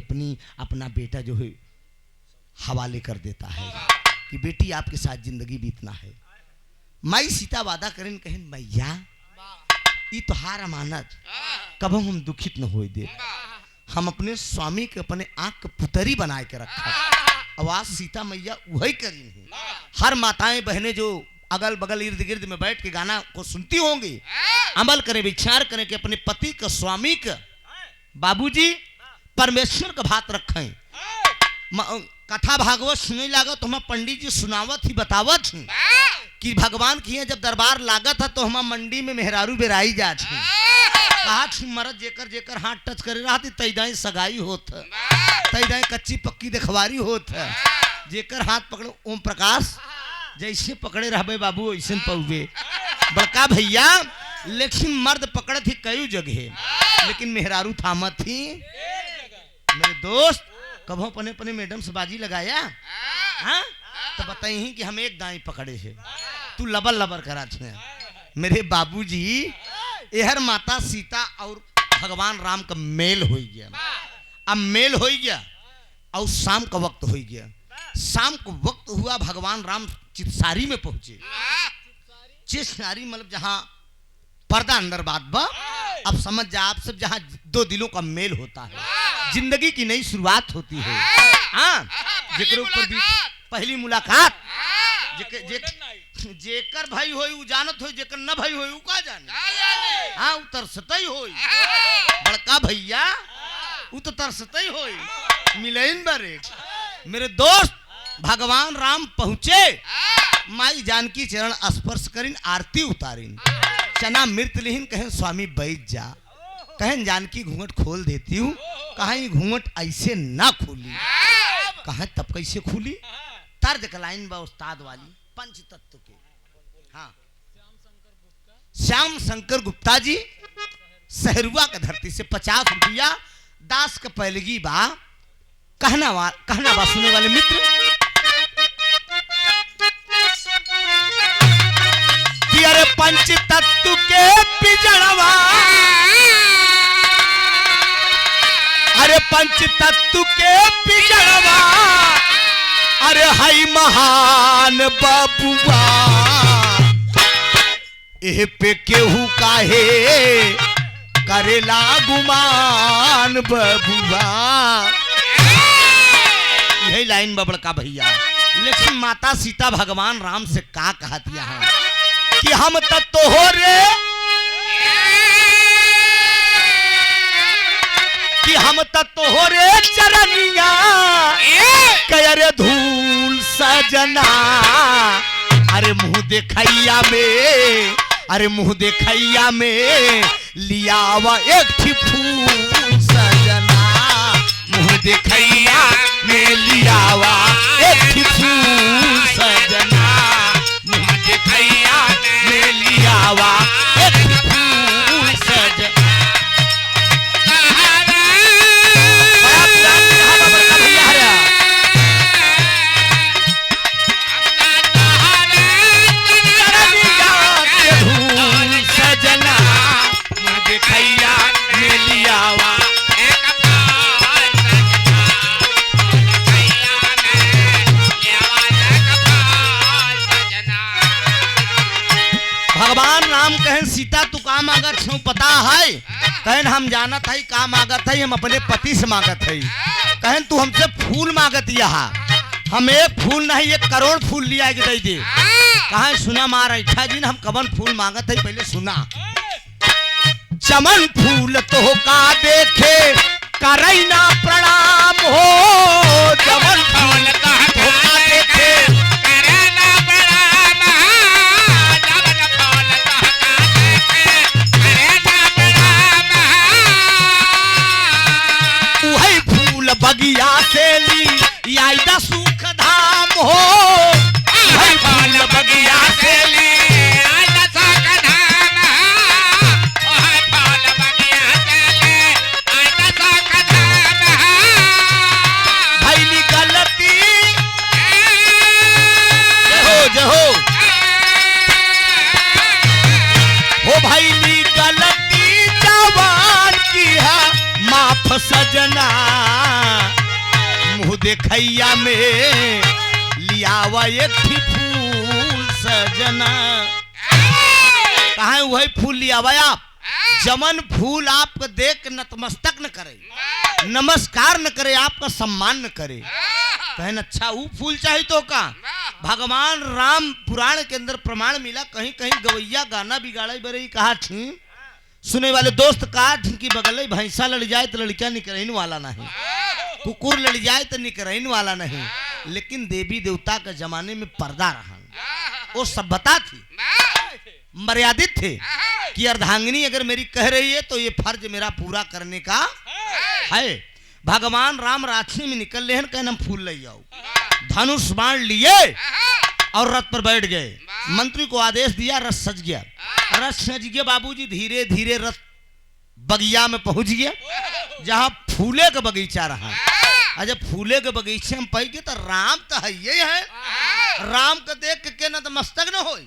अपना बेटा जो है हवाले कर देता है कि बेटी आपके साथ जिंदगी बीतना है माई सीता वादा करें कहें मैया ये तो हार अमानत कब हम दुखित न हो दे हम अपने स्वामी के अपने आंख पुतरी बनाए के रखा आवाज सीता मैया वही करी हर माताएं बहनें जो अगल बगल इर्द गिर्द में बैठ के गाना को सुनती होंगी अमल करें विचार करें कि अपने पति का स्वामी का बाबूजी परमेश्वर का भात रखें कथा भागवत सुने लागत तो हम पंडित जी सुनावत ही बतावत ही कि भगवान की जब दरबार लागत है तो हम मंडी में मेहरारू बेराई जा मरद जेकर जेकर हाथ टच करे रहा थी तैदाई सगाई होत तैदाई कच्ची पक्की देखवारी होत जेकर हाथ पकड़ो ओम प्रकाश जैसे पकड़े रहबे बाबू वैसे पौवे बड़का भैया लेकिन मर्द पकड़त ही कई जगह लेकिन मेहरारू थामत थी मेरे दोस्त कब अपने अपने मैडम से बाजी लगाया हाँ तो बताई कि हम एक दाई पकड़े है तू लबर लबर करा छे मेरे बाबूजी यहर माता सीता और भगवान राम का मेल हो गया अब मेल हो गया और शाम का वक्त हो गया शाम को वक्त हुआ भगवान राम चितसारी में पहुंचे चितसारी मतलब जहां पर्दा अंदर बात बा अब समझ जा आप सब जहां दो दिलों का मेल होता है जिंदगी की नई शुरुआत होती है हाँ जेकर ऊपर भी पहली मुलाकात जेकर भाई होई उ जानत होई जेकर न भाई होई उ का जाने हाँ उ तरसतई होई बड़का भैया उ तो तरसतई होई मिलेन बारे मेरे दोस्त भगवान राम पहुंचे माई जानकी चरण स्पर्श करिन आरती उतारिन चना मृत लिहिन कहें स्वामी बैठ जा कहें जानकी घूंघट खोल देती हूँ। कहा ये घूंघट ऐसे ना खोली। कहा तब कैसे खुली? तर्ज का लाइन बा उस्ताद वाली पंच तत्व के। हाँ, श्याम शंकर गुप्ता जी सहरुआ का धरती से 50 रुपया दास का पैलगी बा। कहना बा सुने वाले मित्र कि अरे पंच तत्व के पिजड़वा, अरे पंच तत्व के पिजड़वा, अरे हाय महान बबुआ एह पे केहू काहे करेला गुमान बबुआ। यही लाइन बबड़का भैया। लेकिन माता सीता भगवान राम से का कहतिया है कि हम तो हो रे, कि हम तो हो रे चरनिया कयरे धूल सजना। अरे मुंह देखैया में, अरे मुंह देखैया में लियावा एकठी फूल सजना। मुंह देखैया में लियावा एकठी फूल सजना। मुंह देखैया में लियावा एकठी फूल सजना। भगवान राम कहें सीता तू का मांगत छो पता है? कहें हम जानत है का मांगत है, हम अपने पति से मांगत है। कहें तू हमसे फूल मांगत यहाँ, हम एक फूल नहीं 1 करोड़ फूल लिया के दे दे। कहा सुना मार ऐठा जी हम कवन फूल मांगत है पहले सुना। चमन फूल तो का देखे करैना प्रणाम हो। चमन फूल तो का देखे करैना प्रणाम। चमन फूल तो का देखे करैना प्रणाम। वही फूल बगिया से ली आइदा सुख धाम हो। वही फूल बगिया से ली आइदा सुख धाम। वही फूल बगिया से ली आइदा सुख धाम। भैली गलती जहो हो भैली गलती जवान की है माफ सजना। मुंह देखैया में लियावा एक फूल सजना। कहा वही फूल लियावा आप। जमन फूल आपको देख नतमस्तक न करे, नमस्कार न करे, आपका सम्मान न करे। कहन अच्छा वो फूल चाहिए तो का? भगवान राम पुराण के अंदर प्रमाण मिला। कहीं कहीं गवैया गाना बिगाड़े बरे कहा थी। सुने वाले दोस्त कहा थी कि बगल भैंसा लड़ जाए तो लड़कियां निकरैन वाला नहीं, कुकुर लड़ जाए तो निकरैन वाला नहीं। लेकिन देवी देवता के जमाने में पर्दा रहा, वो सभ्यता थी, मर्यादित थे कि अर्धांगिनी अगर मेरी कह रही है तो ये फर्ज मेरा पूरा करने का है। भगवान राम रात्रि में निकल रहे हैं, कहना फूल ले जाओ। धनुष बाण लिए और रथ पर बैठ गए। मंत्री को आदेश दिया, रथ सज गया। रथ सज गया बाबूजी, धीरे धीरे रथ बगिया में पहुंच गया जहां फूले का बगीचा रहा। और जब फूले के बगीचे में पहुंच गए तो राम तो है ये है। राम को देख के न तो मस्तक न हो।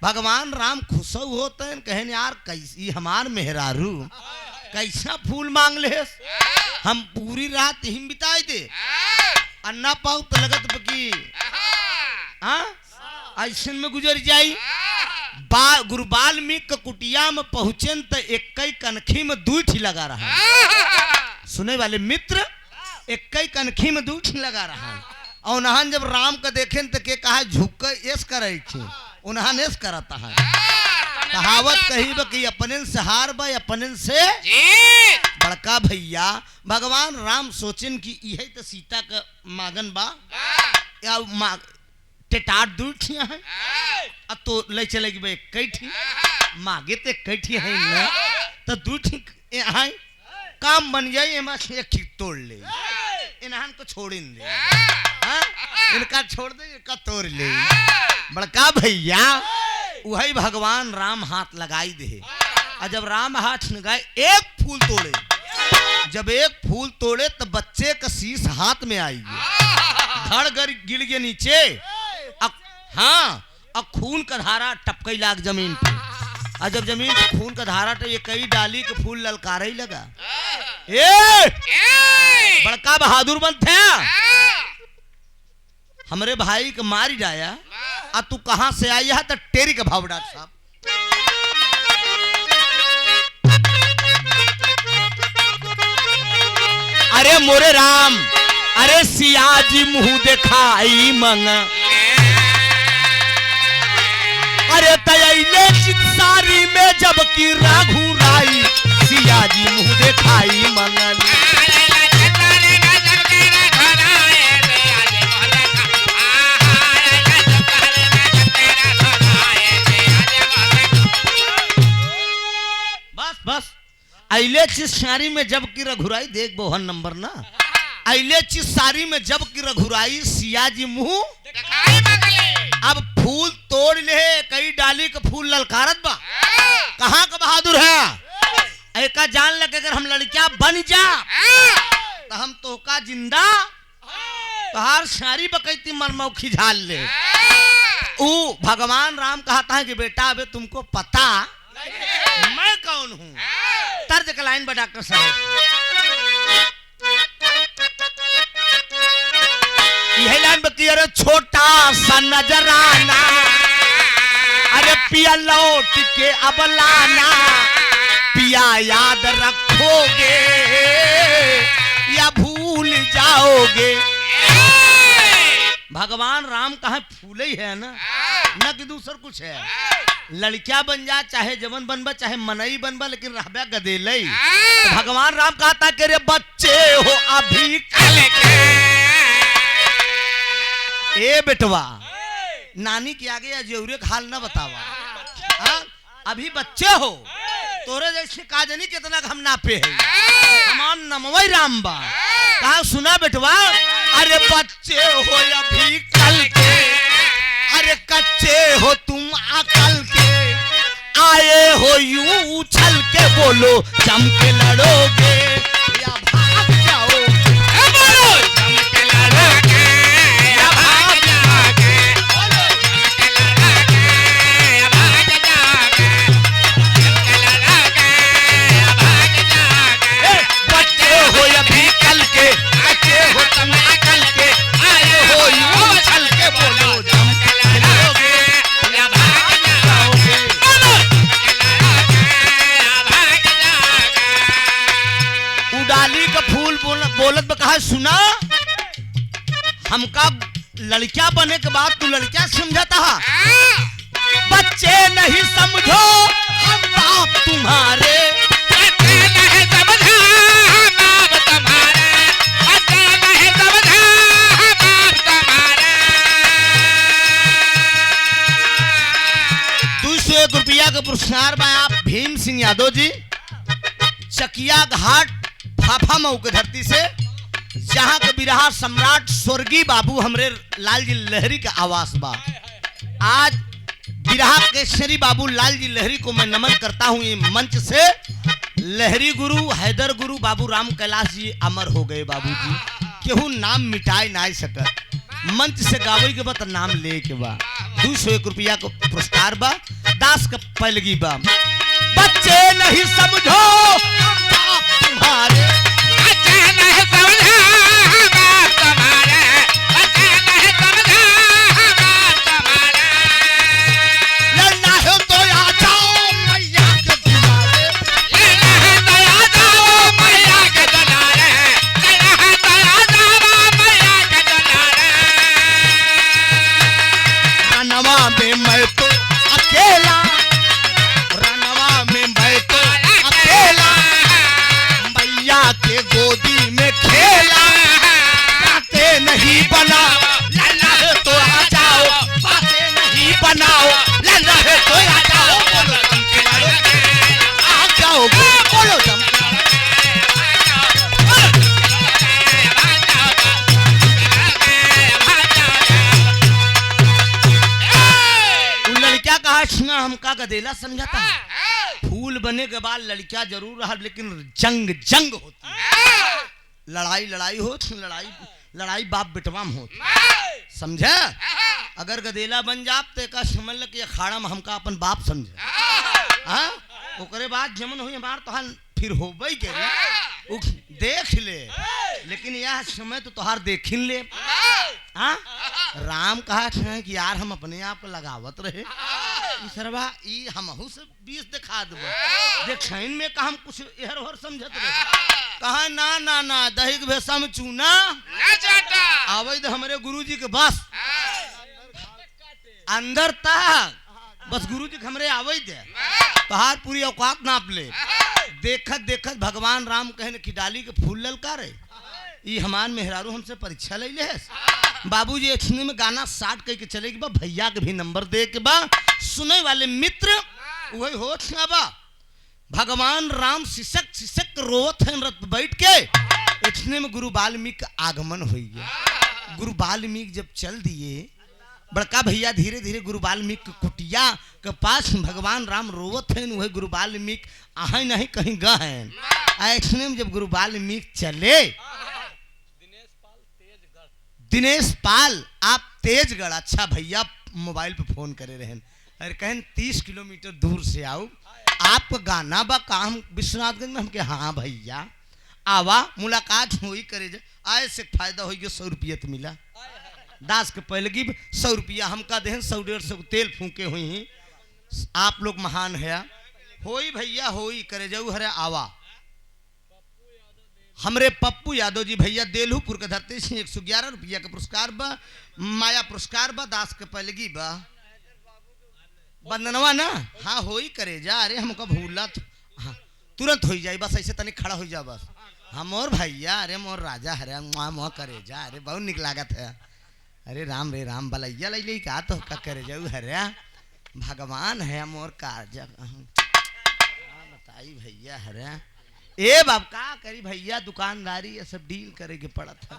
भगवान राम खुश होते हैं, कहने यार कैसी हमार मेहरारू कैसा फूल मांग ले, हम पूरी रात ही बिताए दे अन्ना पाऊ तो लगत बकी ऐसे में गुजर जाई। गुरु वाल्मीकि कुटिया में पहुंचे तो एक कनखी में दूठी लगा रहा। सुने वाले मित्र, एक कनखी में दूठी लगा रहा। और उन्हन जब राम का देखे तो के कहा झुक ऐस करे थी, उन्हन ऐस करता है। कहावत कही कि अपने से हार बा अपने से बड़का भैया। भगवान राम सोचन कि यही तो सीता का मांगन बा या टेटाट दूठिया है। अब तो ले चलेगी भाई कैठी मांगे तो कैठी है न तो दू ठीक यहाँ काम बन जाए एमा से एक ठीक तोड़ ले इन्हान को छोड़ इन ले हाँ? इनका छोड़ दे इनका तोड़ ले बड़का भैया वही भगवान राम हाथ लगाई दे और जब राम हाथ लगाए एक फूल तोड़े जब एक फूल तोड़े तो बच्चे का शीश हाथ में आई धड़ गिर गए नीचे हाँ और खून का धारा टपकई लाग जमीन पे और जब जमीन पे खून का धारा तो ये कई डाली के फूल ललकारा ही लगा बड़का बहादुर बन था हमरे भाई के मारी जाया अब तू कहां से आई है तो टेरी का भाव डॉक्टर साहब अरे मोरे राम अरे सियाजी मुंह दिखाई मंग अरे तयले चित्सारी में जब की रघुराई सियाजी मुंह दिखाई मंगल बस बस अले चित्सारी में जब की रघुराई देख बोहन नंबर ना अले चित्सारी में जब की रघुराई सियाजी मुंह अब फूल तोड़ ले कई डाली का फूल ललकारत बा कहाँ का बहादुर है ऐका जान लगे अगर हम लड़कियां बन जा तो हम तो का जिंदा तोहार सारी बकैती मरमौखी झाल ले ऊ भगवान राम कहता है कि बेटा अबे तुमको पता मैं कौन हूँ तर्ज का लाइन बा डॉक्टर साहब यही लाइन बती अरे छोटा सा नजराना अरे पिया लौट के अब लाना पिया याद रखोगे या भूल जाओगे भगवान राम कहा फूले ही है ना न कि दूसर कुछ है लड़कियां बन जा चाहे जवन बनबा चाहे मनई बनबा लेकिन रहबा गदेलई तो भगवान राम कहता कि रे बच्चे हो अभी कल के ए बेटवा नानी के आगे या जेवरे का हाल ना बतावा हाँ? अभी बच्चे हो तोरे जैसे काजनी कितना हम नापे है हमान नमवई राम बा कहा सुना बेटवा अरे बच्चे हो अभी कल के अरे कच्चे हो तुम अकल के आए हो यूं उछल के बोलो जम के लड़ोगे या भाग जाओगे बोलो जम के लड़ोगे या भाग जाओगे बोलो जम के लड़ोगे या भाग जाओगे जम के लड़ोगे या भाग जाओगे बच्चे हो अभी कल के कच्चे हो तुम अकल के आए हो यूं उछल के बोलो जम के लड़ोगे या भाग जाओगे बोलो उडाली का फूल बोलत में कहा सुना हमका लड़कियां बने के बाद तू लड़कियां समझाता है बच्चे नहीं समझो हम बाप तुम्हारे बच्चे नहीं समझो हम बाप तुम्हारे बच्चे नहीं समझो हम बाप तुम्हारे 201 रुपया का पुरस्कार बा आप भीम सिंह यादव जी चकिया घाट फाफा मऊ के धरती से जहां के बिरहा सम्राट स्वर्गीय बाबू हमरे लाल जी लहरी का आवास बा आज बिरहा केसरी बाबू लाल जी लहरी को मैं नमन करता हूं ये मंच से लहरी गुरु हैदर गुरु बाबू राम कैलाश जी अमर हो गए बाबूजी केहू नाम मिटाए ना सकत मंच से गावे के बाद नाम ले के बा 201 रुपया को पुरस्कार बा दास का पैलगी बा बच्चे नहीं समझो हम बाप तुम्हारे बच्चे नहीं समझो हम बाप तुम्हारे बच्चे नहीं समझो हम बाप तुम्हारे लड़ना है तो आ जाओ मैया के दुलारे लड़ना है तो आ जाओ मैया के दुलारे लड़ना है तो आ जाओ मैया के दुलारे रनवा में मैं तो अकेला के गोदी में खेला बातें नहीं बनाओ लल्ला है तो आ जाओ बातें नहीं बनाओ लल्ला है तो आ जाओ बोलो तुम खिलाओगे आ जाओगे हमका गदेला समझाता है। फूल बने के बाद लड़कियां जरूर रहा, लेकिन जंग जंग होती, लड़ाई लड़ाई हो, लड़ाई बाप बेटवा में हो, समझे। अगर गदेला बन जाप तो एक समझ ल कि अखाड़ा में हमका अपन बाप समझे। हाँ, ओकरे बाद जमन हुई हमार तो फिर हो गई के देख ले, लेकिन यह समय तो तोहार देखिन ले। हाँ, राम कहा है कि यार हम अपने आप को लगावत रहे, सरवा ई हमहू से 20 दिखा देबो, देखइन में का हम कुछ एहर ओहर समझत रहे। कहा ना ना ना, दही के भेसा में चूना ना चाटा, आवे तो हमारे गुरुजी के बस अंदर तक, बस गुरुजी के हमरे आवे दे, तोहार पूरी औकात नाप ले। देखत देखत भगवान राम कहने की डाली के फूल ललकारे, ई हमार मेहरारू हमसे परीक्षा ले ले। बाबूजी इतने में गाना साट कह के चले बा, भैया के भी नंबर दे के बा, सुने वाले मित्र वही होत ना बा। भगवान राम सिसक सिसक रोत हैं रथ बैठ के। इतने में गुरु वाल्मीकि का आगमन हो गया। गुरु वाल्मीकि जब चल दिए, बड़का भैया धीरे धीरे गुरु वाल्मीकि कुटिया के पास भगवान राम रोवत हैं, वही गुरु वाल्मीकि आहे नहीं कहीं गए। ऐसने में जब गुरु वाल्मीकि चले, दिनेश पाल आप तेजगढ़, अच्छा भैया मोबाइल पे फोन करे रहे, अरे कहन 30 किलोमीटर दूर से आओ, आपका गाना बा काम विश्वनाथगंज में। हमके हाँ भैया आवा, मुलाकात हुई करे जा, आए से फायदा हो गया, 100 रुपया तो मिला। दास के पहले की 100 रुपया हमका दें, 100-150 तेल फूके हुई, आप लोग महान है। होई भैया होई करे जाऊ, हरे आवा। हमरे पप्पू यादव जी भैया देलहुपुर के धरती से 111 रुपया का पुरस्कार बा, माया पुरस्कार बा, दास के पहलगी बा, बंदनवा ना। हाँ होई करे जा, अरे हमको भूला हाँ, तुरंत हो जाए, बस ऐसे तनिक खड़ा हो जा बस। हम और भैया, अरे मोर राजा हरे मुआ करे जा, अरे बहुत निक लागत है। अरे राम रे राम बलैया ले का तो का करे जाऊ, हरे भगवान है मोर कार्य बताई भैया। हरे ए बाब का करी भैया, दुकानदारी ये सब डील करे के पड़त है।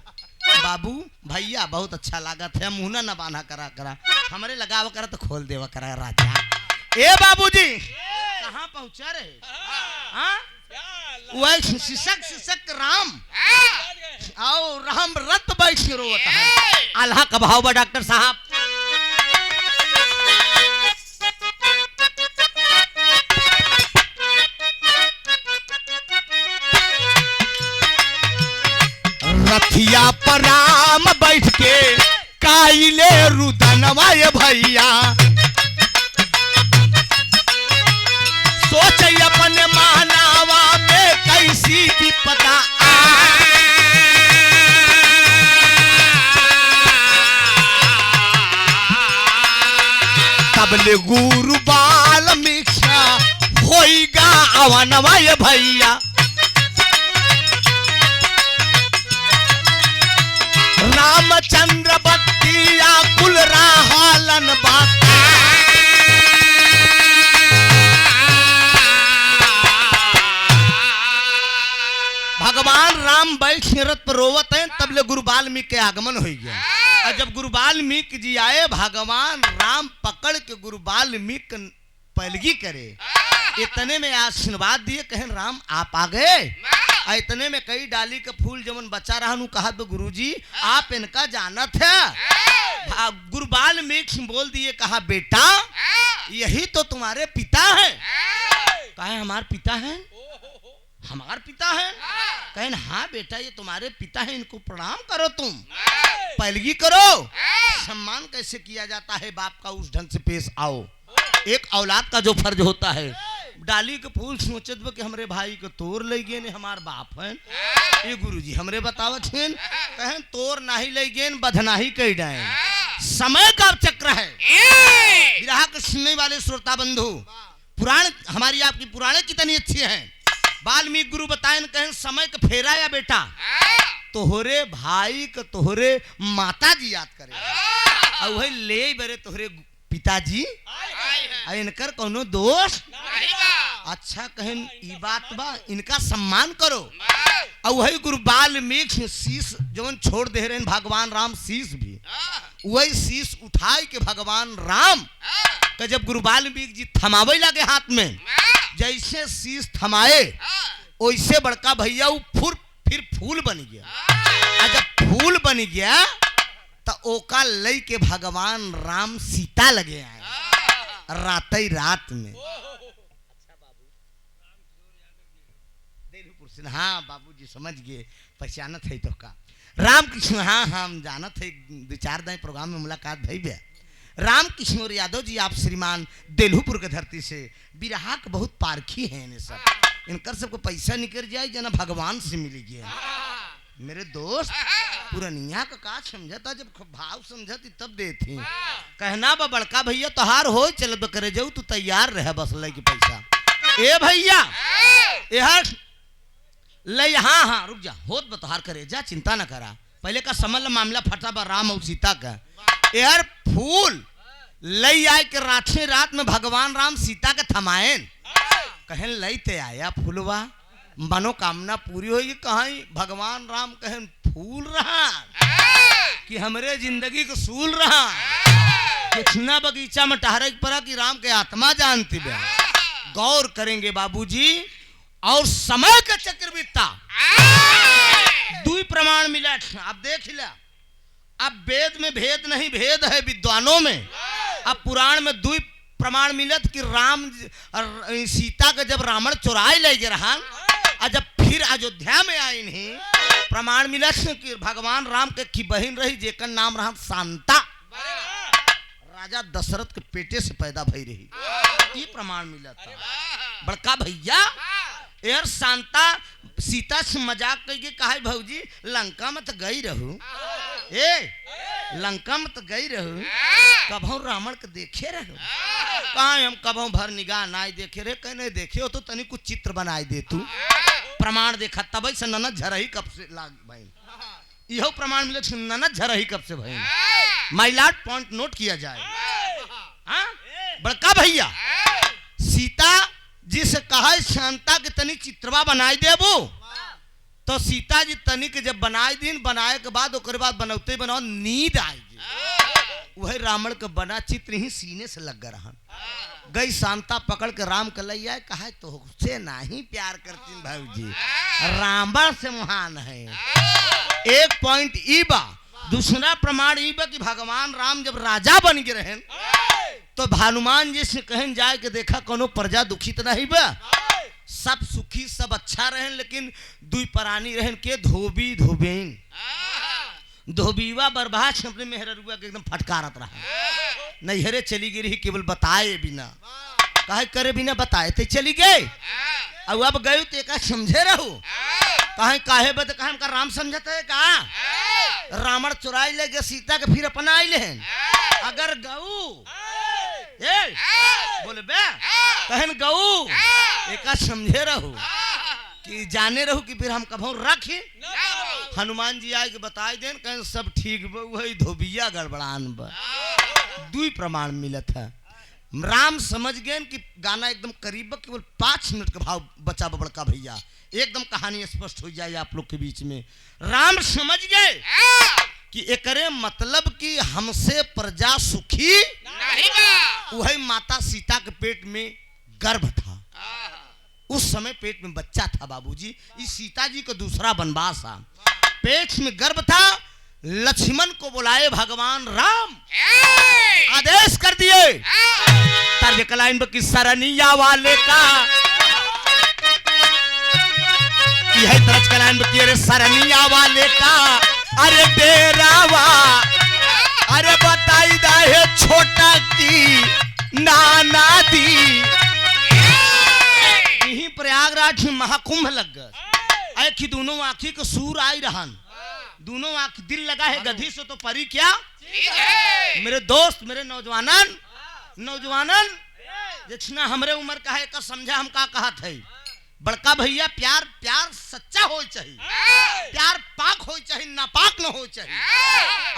बाबू भैया बहुत अच्छा लागत है, मुहना न बांधा करा करा, हमारे लगाव करा तो खोल देवा करा राजा। ए बाबूजी कहाँ पहुंचा रहे? हाँ वह सिसक सिसक राम आओ, राम रत बैठ के रोवत है। अल्लाह का भाव बा डॉक्टर साहब। रथिया पर राम बैठ के काइले रुदनवा ये भैया, सोच अपने मानावा में कैसी विपदा तबले गुरु वाल्मीकि होइगा अवनवा ये भैया। रामचंद्र बत्तिया कुल राहलन बात, भगवान राम बैठ रथ पर रोवत हैं, तब ले गुरु वाल्मीकि के आगमन हो गया। और जब गुरु वाल्मीकि जी आए, भगवान राम पकड़ के गुरु वाल्मीकि पलगी करे, इतने में आशीर्वाद दिए, कहें राम आप आ गए। इतने में कई डाली का फूल जमन बचा रहा, कहा तो गुरुजी आप इनका जानत है। गुरु वाल्मीकि बोल दिए, कहा बेटा यही तो तुम्हारे पिता है। कहे हमारे पिता हैं? हमारे पिता हैं? कहें हाँ बेटा ये तुम्हारे पिता हैं, इनको प्रणाम करो, तुम पलगी करो। सम्मान कैसे किया जाता है बाप का, उस ढंग से पेश आओ। एक औलाद का जो फर्ज होता है, डाली के फूल सोचत बा कि हमरे भाई को तोर ले गए ने, हमार बाप हैं। ये गुरुजी हमरे बतावत हैं, कहें तोर नाही ले गए, बधनाही कह डाए। समय का चक्र है। विरह के सुनने वाले श्रोता बंधु, पुराण हमारी आपकी पुराणे कितनी अच्छी है। वाल्मीकि गुरु बताएं, कहें समय का फेरा या बेटा, तोहरे भाई का तोहरे माता जी याद करे, और वही ले बरे तोहरे पिताजी, इनकर कोनो दोस्त अच्छा कहें ई बात बा, इनका सम्मान करो। और वही गुरु वाल्मीकि शीश जवन छोड़ दे रहे भगवान राम, शीश भी वही शीश उठाए के भगवान राम कि जब गुरु वाल्मीकि जी थमावे लगे हाथ में, जैसे शीश थमाए वैसे बड़का भैया वो फिर फूल बन गया। और जब फूल बन गया तो ओका लई के भगवान राम सीता लगे आए रात में। हाँ बाबूजी समझ गए, पहचानत है तो का राम कृष्ण। हाँ हम जानत है, 2-4 दिन प्रोग्राम में मुलाकात भई बे। राम किशोर यादव जी आप श्रीमान देलहुपुर के धरती से बिरहा के बहुत पारखी हैं इन्हें सब, इनकर सबको पैसा निकल जाए जना भगवान से मिली गया। मेरे दोस्त पुरनिया का समझता, जब भाव समझती तब देती कहना बा बड़का भैया तोहार हो चल करे जाऊ, तू तैयार रहे बस ले के पैसा। ए भैया यार ले, हाँ रुक जा, होत बतहार करे जा, चिंता न करा। पहले का समझ मामला फटा बा राम और सीता का। यार फूल लई आए के रात में भगवान राम सीता के थमाएन, कहें लई ते आया फूलवा, मनोकामना पूरी होगी। कहीं भगवान राम कहें फूल रहा कि हमरे जिंदगी को सूल रहा, कितना बगीचा में टहरे पड़ा कि राम के आत्मा जानती बे। गौर करेंगे बाबूजी, और समय का चक्र बीतता, 2 प्रमाण मिला। अब देख ला, अब वेद में भेद नहीं, भेद है विद्वानों में। अब पुराण में 2 प्रमाण मिलत कि राम सीता का जब रावण चुराए ले रहा और जब फिर अयोध्या में आए नहीं, प्रमाण मिलत कि भगवान राम के की बहन रही जेकर नाम रहा शांता, राजा दशरथ के पेटे से पैदा भई रही, ये प्रमाण मिला था। बड़का भैया यार शांता सीता से मजाक करके कहा भौजी लंका में तो गई रहू, लंका में तो गई रहू, कभू रावण के देखे रहू? कहा हम कभू भर निगाह ना देखे रहे, कहीं नहीं देखे हो तो तनी कुछ चित्र बनाई दे तू। प्रमाण देखा तब से ननद झरही कब से लाग भाई, यह प्रमाण मिले ननद झरही कब से भाई। माइलाट पॉइंट नोट किया जाए। हाँ बड़का भैया सीता जिस कहा शांता के तनी चित्रवा बनाई देबो, तो सीता जी तनी के जब बनाए दिन, बनाए के बाद ओकर बाद बनौते बनाओ नींद आएगी, वही रावण के बना चित्र ही सीने से लग रहा। गई शांता पकड़ के राम के लैया, कहा तो से नहीं प्यार करती भाई, रावण से महान है। एक पॉइंट ई बा। दूसरा प्रमाण ई बा कि भगवान राम जब राजा बन गए रहे तो हनुमान जी से कहन जाए कि देखा कोनो प्रजा दुखित नहीं बा, सब सुखी सब अच्छा रहे, लेकिन 2 प्राणी रहन के धोबी धोबेन, धोबीवा बर्बाद अपने मेहरुआ के एकदम फटकारत रहा। नैहरे चली गई रही केवल बताए बिना, काहे करे बिना बताए थे चली गए। और अब गए तो एक समझे रहू, काहे बद कहा हमका राम समझता है का रावण चुराई ले गए सीता के फिर अपना आई ले। अगर गऊ बोले बे कहन गऊ एक समझे रहू कि जाने रहू कि फिर हम कभू रखे। हनुमान जी आए के बताए देन कहें सब ठीक बा, वही धोबिया गड़बड़ान बा। 2 प्रमाण मिलत है। राम समझ गए कि गाना एकदम करीब, केवल 5 मिनट का भाव बचा बड़का भैया, एकदम कहानी स्पष्ट हो जाए आप लोग के बीच में। राम समझ गए कि एकरे मतलब कि हमसे प्रजा सुखी नहीं बा। वही माता सीता के पेट में गर्भ था, उस समय पेट में बच्चा था बाबूजी। इस सीता जी को दूसरा वनवास था, पेट में गर्भ था। लक्ष्मण को बुलाए भगवान राम, आदेश कर दिए तर्ज कलाइन की सरनिया वाले का, यह तर्ज कलाइन की सरनिया वाले का, अरे डेरावा अरे बताई दा है छोटा की नाना दी। यही प्रयागराज में महाकुंभ लग गए, ऐखी दोनों आंखी को सूर आई रहन, दोनों आंख दिल लगा है गधी से तो परी क्या। मेरे दोस्त मेरे नौजवानन जितना हमरे उम्र का है का समझा हम का कहा थे। बड़का भैया प्यार सच्चा हो चाहिए, प्यार पाक हो चाहिए, नापाक न हो चाहिए।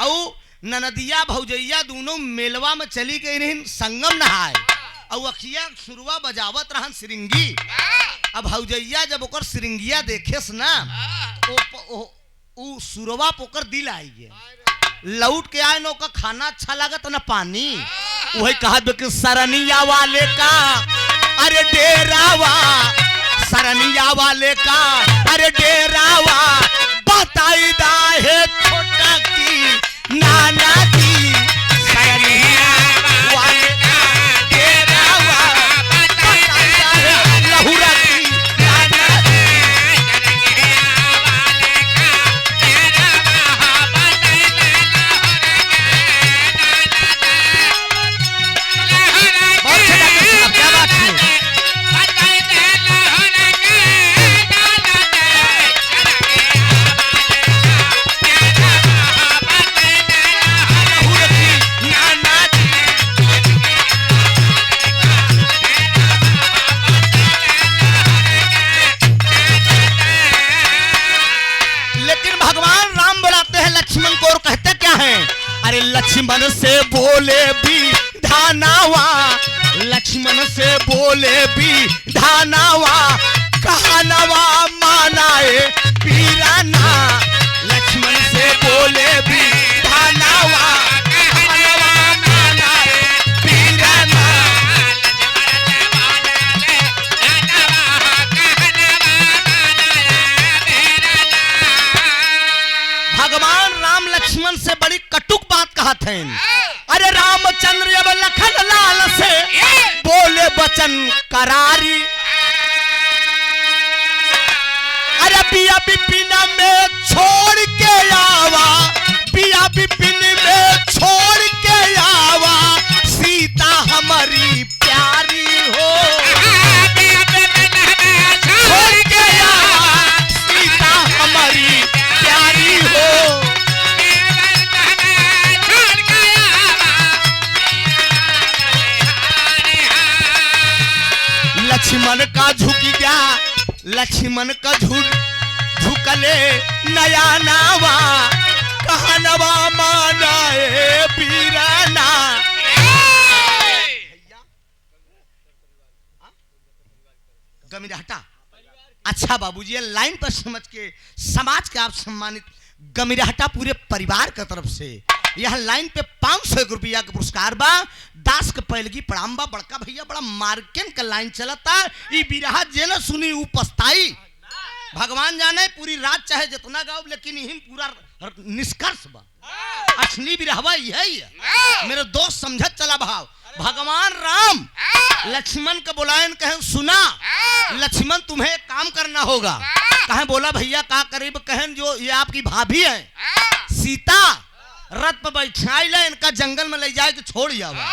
और ननदिया भौजैया दोनों मेलवा में चली गई रही संगम नहाए, और अखिया सुरवा बजावत रहन सिरिंगी। अब भौजैया जब ओकर सिरिंगिया देखेस ना, उ सुरवा पोकर दिल आई गए, लौट के आए न ओकर खाना अच्छा लागत न पानी। वही कहा कि सरनिया वाले का अरे डेरावा, सरनिया वाले का अरे डेरावा, बताई दा है छोटा की नाना की, सरनिया वाले का डेरावा, बताई दा है लहुरा की नाना की। क्या बात है? लेकिन भगवान राम बुलाते हैं लक्ष्मण को और कहते क्या है? अरे लक्ष्मण से बोले भी धानावा, लक्ष्मण से बोले भी धानावा, कहानवा मानाए पीराना, लक्ष्मण से बोले भी धानावा, कहानवा मानाए पीराना। भगवान राम लक्ष्मण से बड़ी कटुक बात कहा थे। अरे रामचंद्र अब लखन लाल से बोले वचन करारी, अरे पिया बिपिन में छोड़ के आवा, पिया बिपिन में छोड़ के आवा, सीता हमारी प्यारी हो, छोड़ के आवा, सीता हमारी प्यारी हो। लक्ष्मण का झुक गया, लक्ष्मण का झुकले नया नावा, कहनवा मानाए पीराना। गमिरहटा, अच्छा बाबूजी, लाइन पर समझ के समाज के आप सम्मानित। गमिरहटा पूरे परिवार की तरफ से यह लाइन पे 500 रुपया का पुरस्कार बा। दास के पहलगी प्रणाम बा। बड़का भैया बड़ा मार्केन का लाइन चलता, ई बिरहा जे न सुनी ऊ पछताई। भगवान जाने पूरी रात चाहे जितना गाओ, लेकिन यही पूरा निष्कर्ष बा। असली बिरहवा यही है। मेरे दोस्त समझत चला भाव। भगवान राम लक्ष्मण को बुलायन कहे सुना लक्ष्मण तुम्हें एक काम करना होगा। कहे बोला भैया का करीब कहन जो ये आपकी भाभी है सीता रथ पर बैठाई ले, इनका जंगल में ले जाए तो छोड़ जावा।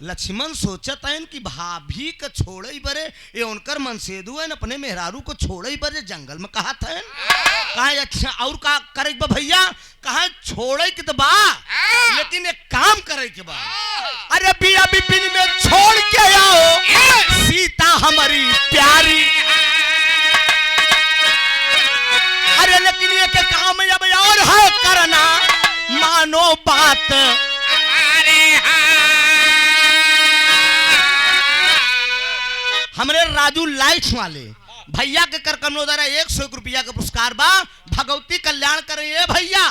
लक्ष्मण सोचत है कि भाभी को छोड़े बरे ये उनकर मनसेदु है, अपने मेहरारू को छोड़े बरे जंगल में कहा था। कहा अच्छा और का करे भैया? कहा छोड़े के तो बा, लेकिन एक काम करे के बा। अरे बिया बिपिन में छोड़ के आओ सीता हमारी प्यारी। अरे लेकिन ये के काम अब और है करना, मानो बात हमरे राजू लाइट्स वाले भैया के कर कमनो द्वारा 101 रुपया का पुरस्कार बा। भगवती कल्याण करे ये भैया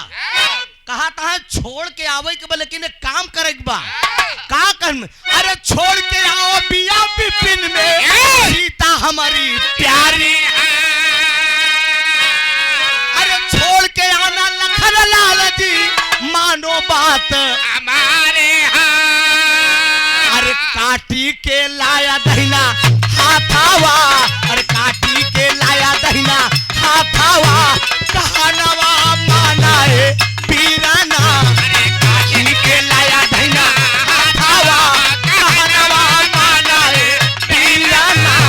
कहा था छोड़ के आवे के बा, लेकिन एक काम करे बा। का कर? अरे छोड़ के आओ बिया बिपिन में सीता हमारी प्यारी। अरे छोड़ के आना लखन लाल जी, मानो बात हमारे। अरे काटी के लाया दहिना हाथावा, अरे काटी के लाया दहिना हाथावा, कहानवा माना है पीराना। अरे काटी के लाया दहिना हाथावा, कहानवा माना है पीराना।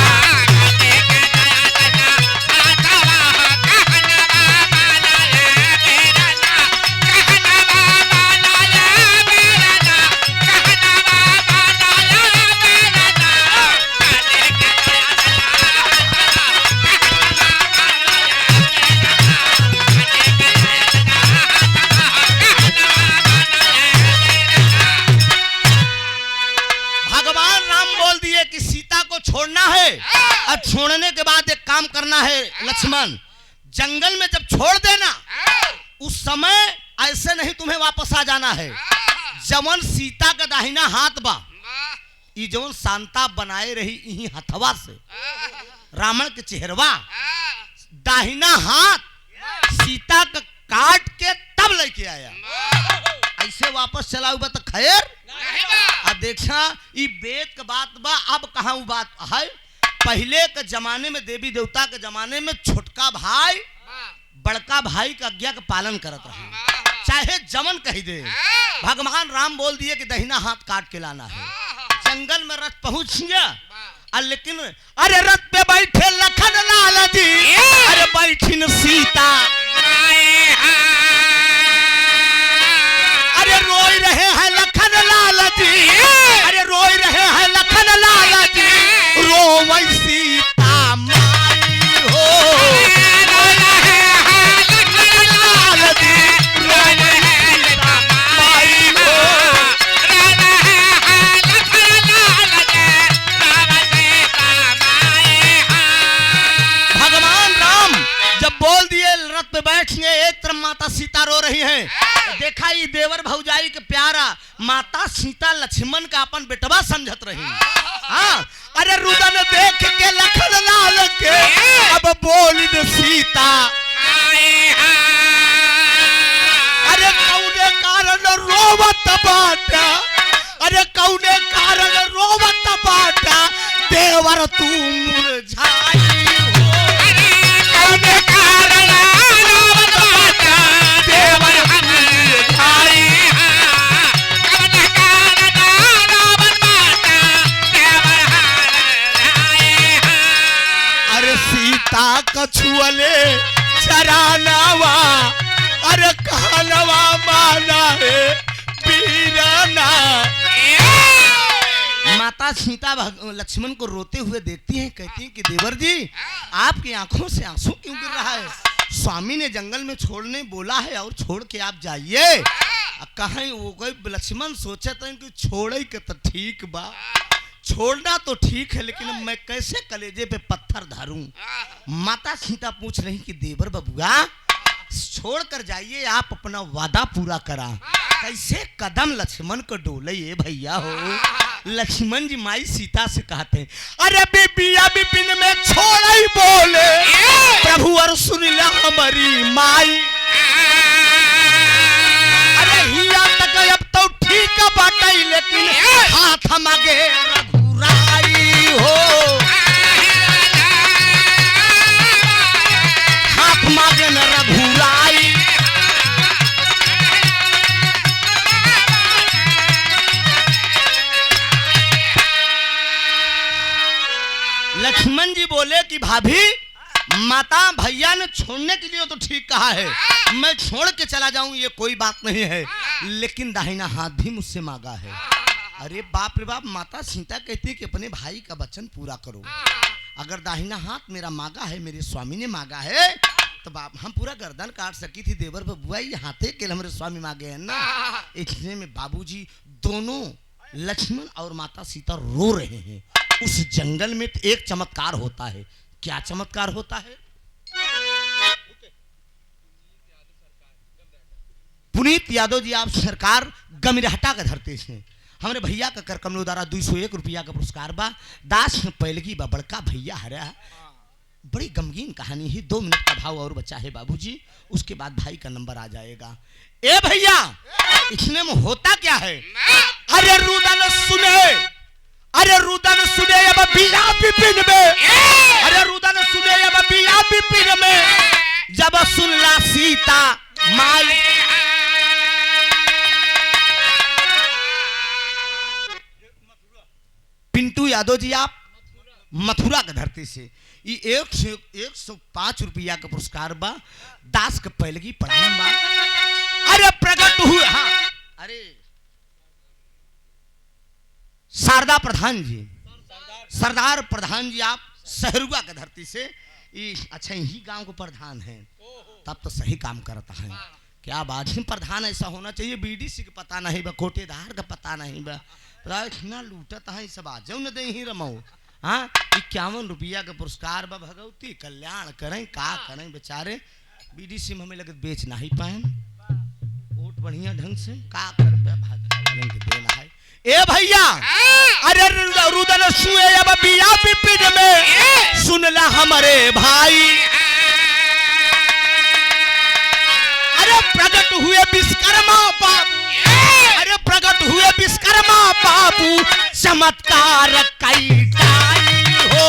छोड़ना है और छोड़ने के बाद एक काम करना है लक्ष्मण, जंगल में जब छोड़ देना उस समय ऐसे नहीं तुम्हें वापस आ जाना है। जवन सीता का दाहिना हाथ बा ई जवन शांता बनाए रही यही हथवा से रावण के चेहरवा दाहिना हाथ सीता का काट के तब लेके आया। ऐसे वापस चला हुआ तो खैर अब देखा ई वेद का बात बा। अब कहाँ वो बात है, पहले के जमाने में देवी देवता के जमाने में छोटका भाई बड़का भाई का आज्ञा का पालन करत रहे, चाहे जमन कही दे। भगवान राम बोल दिए कि दहिना हाथ काट के लाना है। जंगल में रथ पहुंच गया लेकिन अरे रथ पे बैठे लखन लाल जी, अरे बैठिन सीता, अरे रोई रहे हैं लखन लाल जी, अरे रोई रहे हैं लखन लाल जी, रोवै सीता माई हो, रोई रहे हैं लखन लाल जी, रोवै सीता माई हो, भगवान राम जब बोल दिए रथ पे बैठने, एक तरफ माता सीता रो रही हैं, देखा ये देवर भौजाई के प्यारा माता सीता लक्ष्मण का अपन बेटवा समझत रही। हाँ अरे रुदन देख के लखन लाल के अब बोली न सीता, अरे कौने कारण रोवत बाटा, अरे कौने कारण रोवत बाटा, देवर तू मुरझाई हो, कौने कारण रोवत बाटा, देवर सीता कछुअले चरानावा, अरे कहनवा माना है पीराना। माता सीता लक्ष्मण को रोते हुए देखती हैं, कहती हैं कि देवर जी आपकी आंखों से आंसू क्यों गिर रहा है, स्वामी ने जंगल में छोड़ने बोला है और छोड़ के आप जाइए। कहीं वो कोई लक्ष्मण सोचे तो इनको छोड़े के तो ठीक बा, छोड़ना तो ठीक है लेकिन मैं कैसे कलेजे पे पत्थर धारूं। माता सीता पूछ रही कि देवर बबुआ छोड़ कर जाइए, आप अपना वादा पूरा करा। कैसे कदम लक्ष्मण को डोले ये भैया हो। लक्ष्मण जी माई सीता से कहते हैं, अरे बिपिया बिपिन में छोड़ ही बोले, प्रभु और सुन ला हमारी माई, अरे हिया तक अब तो ठीक बाटे लेकिन हाथ मांगे रघुराई हो, हाथ मांगे न रघुराई। लक्ष्मण जी बोले कि भाभी माता भैया ने छोड़ने के लिए तो ठीक कहा है, मैं छोड़ के चला जाऊं ये कोई बात नहीं है, लेकिन दाहिना हाथ भी मुझसे मांगा है। अरे बाप रे बाप, माता सीता कहती है कि अपने भाई का वचन पूरा करो, अगर दाहिना हाथ मेरा मांगा है, मेरे स्वामी ने मांगा है तो बाप हम पूरा गर्दन काट सकी थी। देवर बबुआ ये हाथे के हमारे स्वामी मांगे हैं ना। इतने में बाबूजी दोनों लक्ष्मण और माता सीता रो रहे हैं। उस जंगल में एक चमत्कार होता है। क्या चमत्कार होता है? पुनीत यादव जी आप सरकार गमिरहटा का धरते से हमारे भैया का कर कमलो द्वारा 201 रुपया का पुरस्कार बा। दास में पैलगी बा बड़का भैया हरा। बड़ी गमगीन कहानी है। 2 मिनट का भाव और बचा है बाबूजी, उसके बाद भाई का नंबर आ जाएगा। ए भैया इसमें में होता क्या है? अरे रुदन सुने, अरे रुदन सुने अब बिया बिपिन में, अरे रुदन सुने अब बिया बिपिन में, जब सुनला सीता माई। पिंटू यादव जी आप मथुरा के धरती से 105 रुपया का पुरस्कार बा। दास के पैलगी प्रणाम बा। अरे प्रकट हुए। हाँ अरे शारदा प्रधान जी, सरदार प्रधान जी आप सहरुआ के धरती से अच्छा यही गांव को प्रधान है, तब तो सही काम करता है। क्या बात है, प्रधान ऐसा होना चाहिए। बीडीसी का पता नहीं बा, कोटेदार का पता नहीं बा, इतना लूटता है सब आ जाओ न दे ही रमो। हाँ 51 रुपया का पुरस्कार बा। भगवती कल्याण करें, का करें बेचारे। बीडीसी में हमें लगे बेच नहीं पाए, वोट बढ़िया ढंग से का कर भगवान के देना है। ए भैया अरे रुदन सुए अब बिया पिपिन में सुनला हमारे भाई, अरे प्रकट हुए विश्वकर्मा बाबू, अरे प्रकट हुए विश्वकर्मा बाबू चमत्कार कई हो।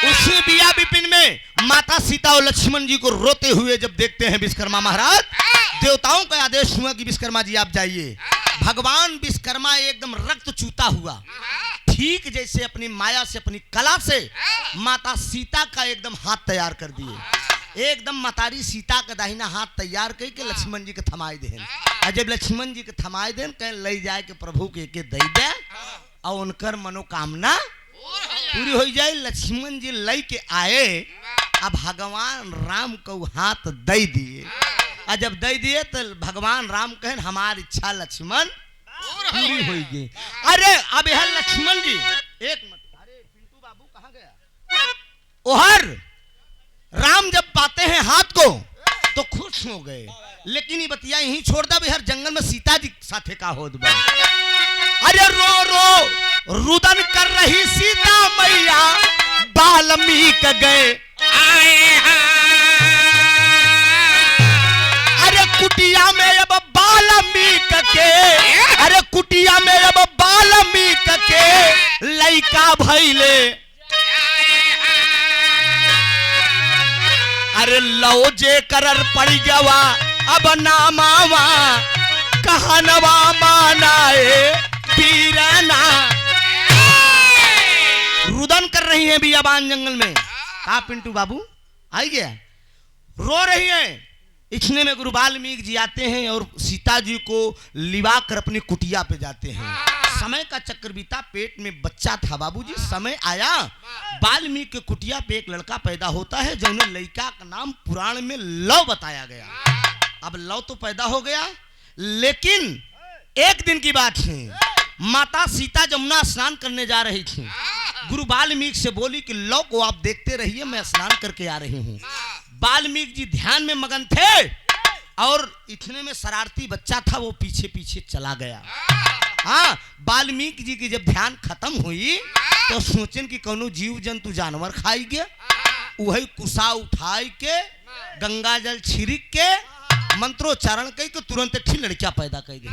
उसी बिया विपिन में माता सीता और लक्ष्मण जी को रोते हुए जब देखते हैं विश्वकर्मा महाराज, देवताओं का आदेश हुआ कि विश्वकर्मा जी आप जाइए। भगवान विश्वकर्मा एकदम रक्त चूता हुआ, ठीक जैसे अपनी माया से अपनी कला से माता सीता का एकदम हाथ तैयार कर दिए। एकदम मतारी सीता का दाहिना हाथ तैयार करके लक्ष्मण जी के थमाए देन, और जब लक्ष्मण जी के थमाए देन कहीं ले जाए के प्रभु के दई दे और उनकर मनोकामना पूरी हो जाए। लक्ष्मण जी लई के आए, अब भगवान राम को हाथ दे दिए, और जब दे दिए तो भगवान राम कहें हमारी इच्छा लक्ष्मण पूरी हो गई। अरे अब यह लक्ष्मण जी एक मिनट, अरे पिंटू बाबू कहाँ गया? ओहर राम जब पाते हैं हाथ को तो खुश हो गए, लेकिन ये बतिया यहीं छोड़ दा हर जंगल में सीता जी साथे का होत बा। अरे रो रो रुदन कर रही सीता मैया वाल्मीक गए, अरे कुटिया में अब वाल्मीक के, अरे कुटिया में अब वाल्मीक के लइका भइले, अरे लो जे करर पड़ गवा अब नामावा कहनवा मानाए पीरना। रुदन कर रही है बियाबान जंगल में। आप पिंटू बाबू आई गया, रो रही है। इतने में गुरु वाल्मीकि जी आते हैं और सीता जी को लिवा कर अपनी कुटिया पे जाते हैं। समय का चक्र बीता, पेट में बच्चा था बाबूजी, समय आया वाल्मीकि के कुटिया पे एक लड़का पैदा होता है, जो लड़का का नाम पुराण में लव बताया गया। अब लव तो पैदा हो गया, लेकिन एक दिन की बात है, माता सीता जमुना स्नान करने जा रही थी। गुरु वाल्मीकि से बोली कि लव को आप देखते रहिए, मैं स्नान करके आ रही हूँ। वाल्मीकि जी ध्यान में मगन थे और इतने में शरारती बच्चा था, वो पीछे पीछे चला गया। हाँ, वाल्मीकि जी की जब ध्यान खत्म हुई तो सोचन कि कोनो जीव जंतु जानवर खाई गया, वही कुसा उठाई के गंगा जल छिड़क के मंत्रोच्चारण कई के तुरंत ठीक लड़कियां पैदा कर दी।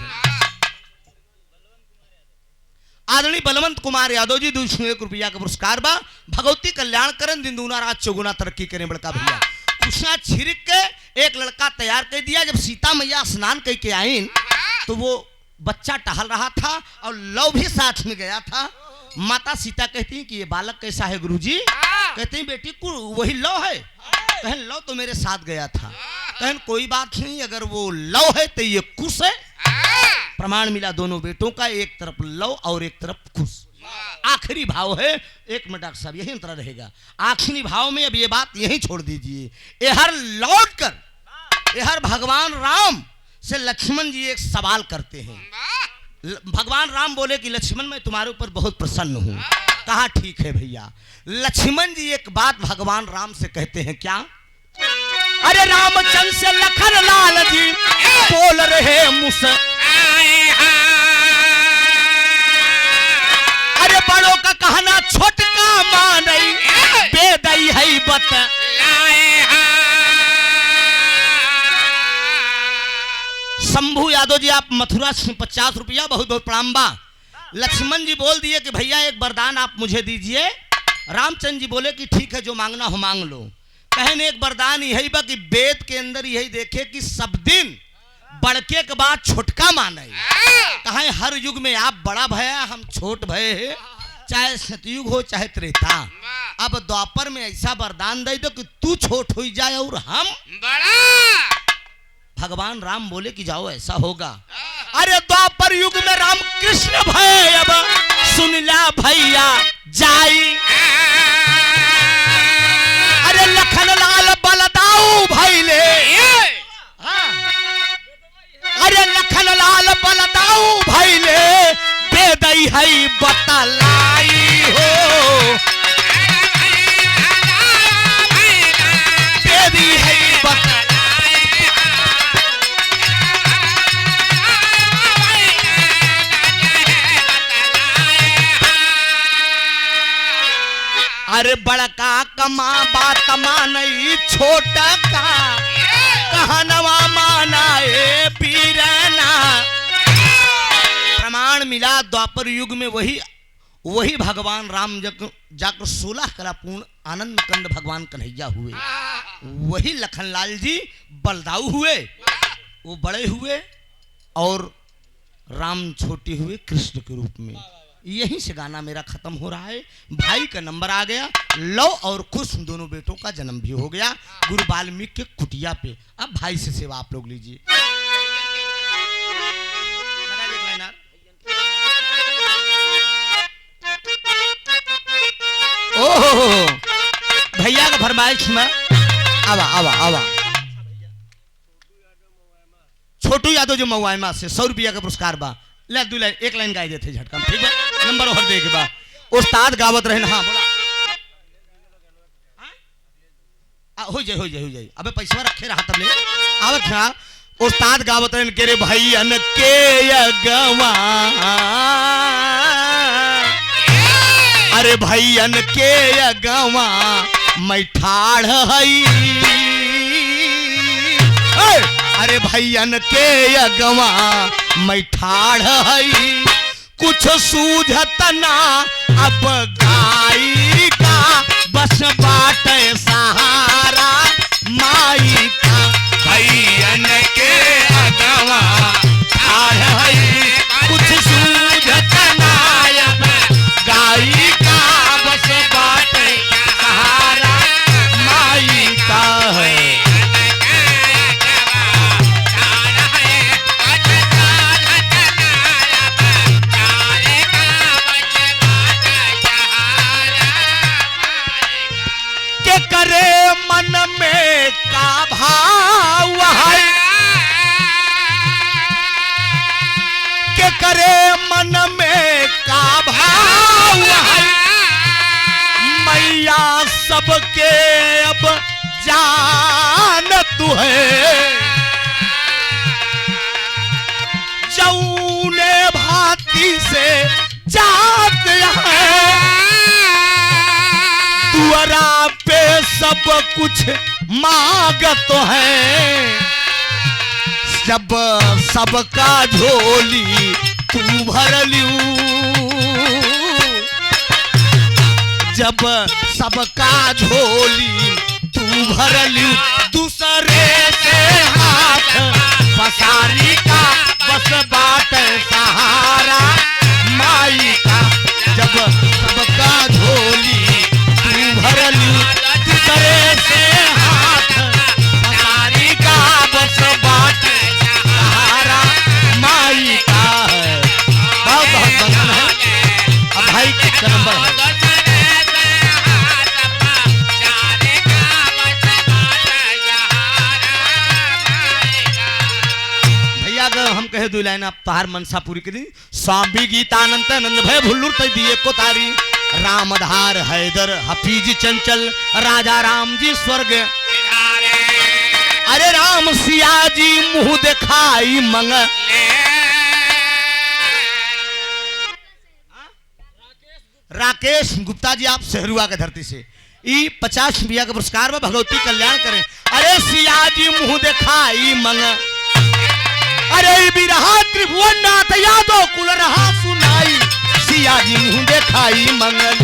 आदरणीय बलवंत कुमार यादव जी 201 रुपया का पुरस्कार बा। भगवती कल्याण करन दिन दूना रात चौगुना तरक्की करें बड़का भैया। कुशा छिड़क के एक लड़का तैयार कर दिया। जब सीता मैया स्नान करके आईन तो वो बच्चा टहल रहा था और लव भी साथ में गया था। माता सीता कहती कि ये बालक कैसा है गुरुजी? कहती बेटी वही लव है। कहन लव तो मेरे साथ गया था। कहन कोई बात नहीं, अगर वो लव है तो ये कुश है। प्रमाण मिला दोनों बेटों का, एक तरफ लव और एक तरफ कुश। आखिरी भाव है, एक मिनट डॉक्टर साहब यही अंतर रहेगा। आखिरी भाव में अब ये बात यही छोड़ दीजिए। यहर लौट कर यहर भगवान राम से लक्ष्मण जी एक सवाल करते हैं। भगवान राम बोले कि लक्ष्मण मैं तुम्हारे ऊपर बहुत प्रसन्न हूं। कहा ठीक है भैया। लक्ष्मण जी एक बात भगवान राम से कहते हैं, क्या? अरे रामचंद्र से लखन लाल जी बोल रहे मुस, अरे बड़ों का कहना छोटका मानई बेदई है बत। शंभू यादव जी आप मथुरा से 50 रुपया बहुत बहुत प्रणाम बा। लक्ष्मण जी बोल दिए कि भैया एक वरदान आप मुझे दीजिए। रामचंद्र जी बोले कि ठीक है, जो मांगना हो मांग लो। कहने एक वरदान यही बा कि वेद के अंदर यही देखे कि सब दिन बड़के के बाद छोटका माने। कहे हर युग में आप बड़ा भया, हम छोट भये है, चाहे सतयुग हो चाहे त्रेता। अब द्वापर में ऐसा वरदान दे दो कि तू छोट हो जाए और हम बड़ा। भगवान राम बोले कि जाओ ऐसा होगा। अरे द्वापर युग में राम कृष्ण भय, अब सुन ला भैया जाई। अरे लखन लाल बलदाऊ भैले, अरे लखन लाल बलदाऊ भैले वेद दई है बतलाई हो, दे दी है बतलाई। अरे बड़का कमा बात मानई छोटा का, कहनवा मानाए पीरना। प्रमाण मिला द्वापर युग में वही भगवान राम जाकर 16 कला पूर्ण आनंद कंद भगवान कन्हैया हुए, वही लखनलाल जी बलदाऊ हुए, वो बड़े हुए और राम छोटे हुए कृष्ण के रूप में। यहीं से गाना मेरा खत्म हो रहा है। भाई का नंबर आ गया, लव और कुश दोनों बेटों का जन्म भी हो गया गुरु वाल्मीकि के कुटिया पे। अब भाई से सेवा आप लोग लीजिए। ओह भैया का फरमाइश में आवा आवा आवा। छोटू यादव जो मऊआमा से 100 रुपया का पुरस्कार बा, ले 2 लाइन 1 लाइन गाय देते झटका ठीक है। नंबर और दे के बा उस्ताद गावत रहे। हाँ बोला हो जाए अबे पैसा रखे रहा तब ले आवत था। उस्ताद गावत रहे के रे भैयन के अगवा, अरे भैयन के अगवा मैं ठाड़ हई, अरे भैयन के अगवा मैं ठाड़ हई, कुछ सूझत ना अब गाई का, बस बाटे सहारा माई का। भैयन के अगवा ठाड़ हई, कुछ सूझत ना अब गाई का, बस बाटे सहारा माई का है। करे मन में का भाव है, के करे मन में का भाव है, मैया सबके अब जान तू है। जौने भांति से जात है, दुआरा पे सब कुछ मांगत है, जब सबका झोली तू भर लियू, जब सबका झोली तू भर लियू, दूसरे से हाथ पसारी का, बस बाट सहारा माई का। जब सबका झोली भर लियू, दूसरे से हाथ पसारी का, बस बाट सहारा माई का है। बहुत बहुत बंधन है। अब भाई कितना नंबर है? भैया अगर हम कहे 2 लाइन आप तहार मनसा पूरी करी। स्वामी गीतानंद नंद भय भुल्लुर तय दिए को तारी, रामधार हैदर हफीज चंचल राजा राम जी स्वर्ग, अरे राम सिया जी मुंह दिखाई मंग। राकेश गुप्ता जी आप सहरुआ के धरती से 50 रुपया का पुरस्कार में भगवती कल्याण करें। अरे सिया जी मुंह दिखाई मंग, अरे बिरहा त्रिभुवन नाथ यादव कुल रहा सुनाई, सिया जी मुंह दिखाई मंगल।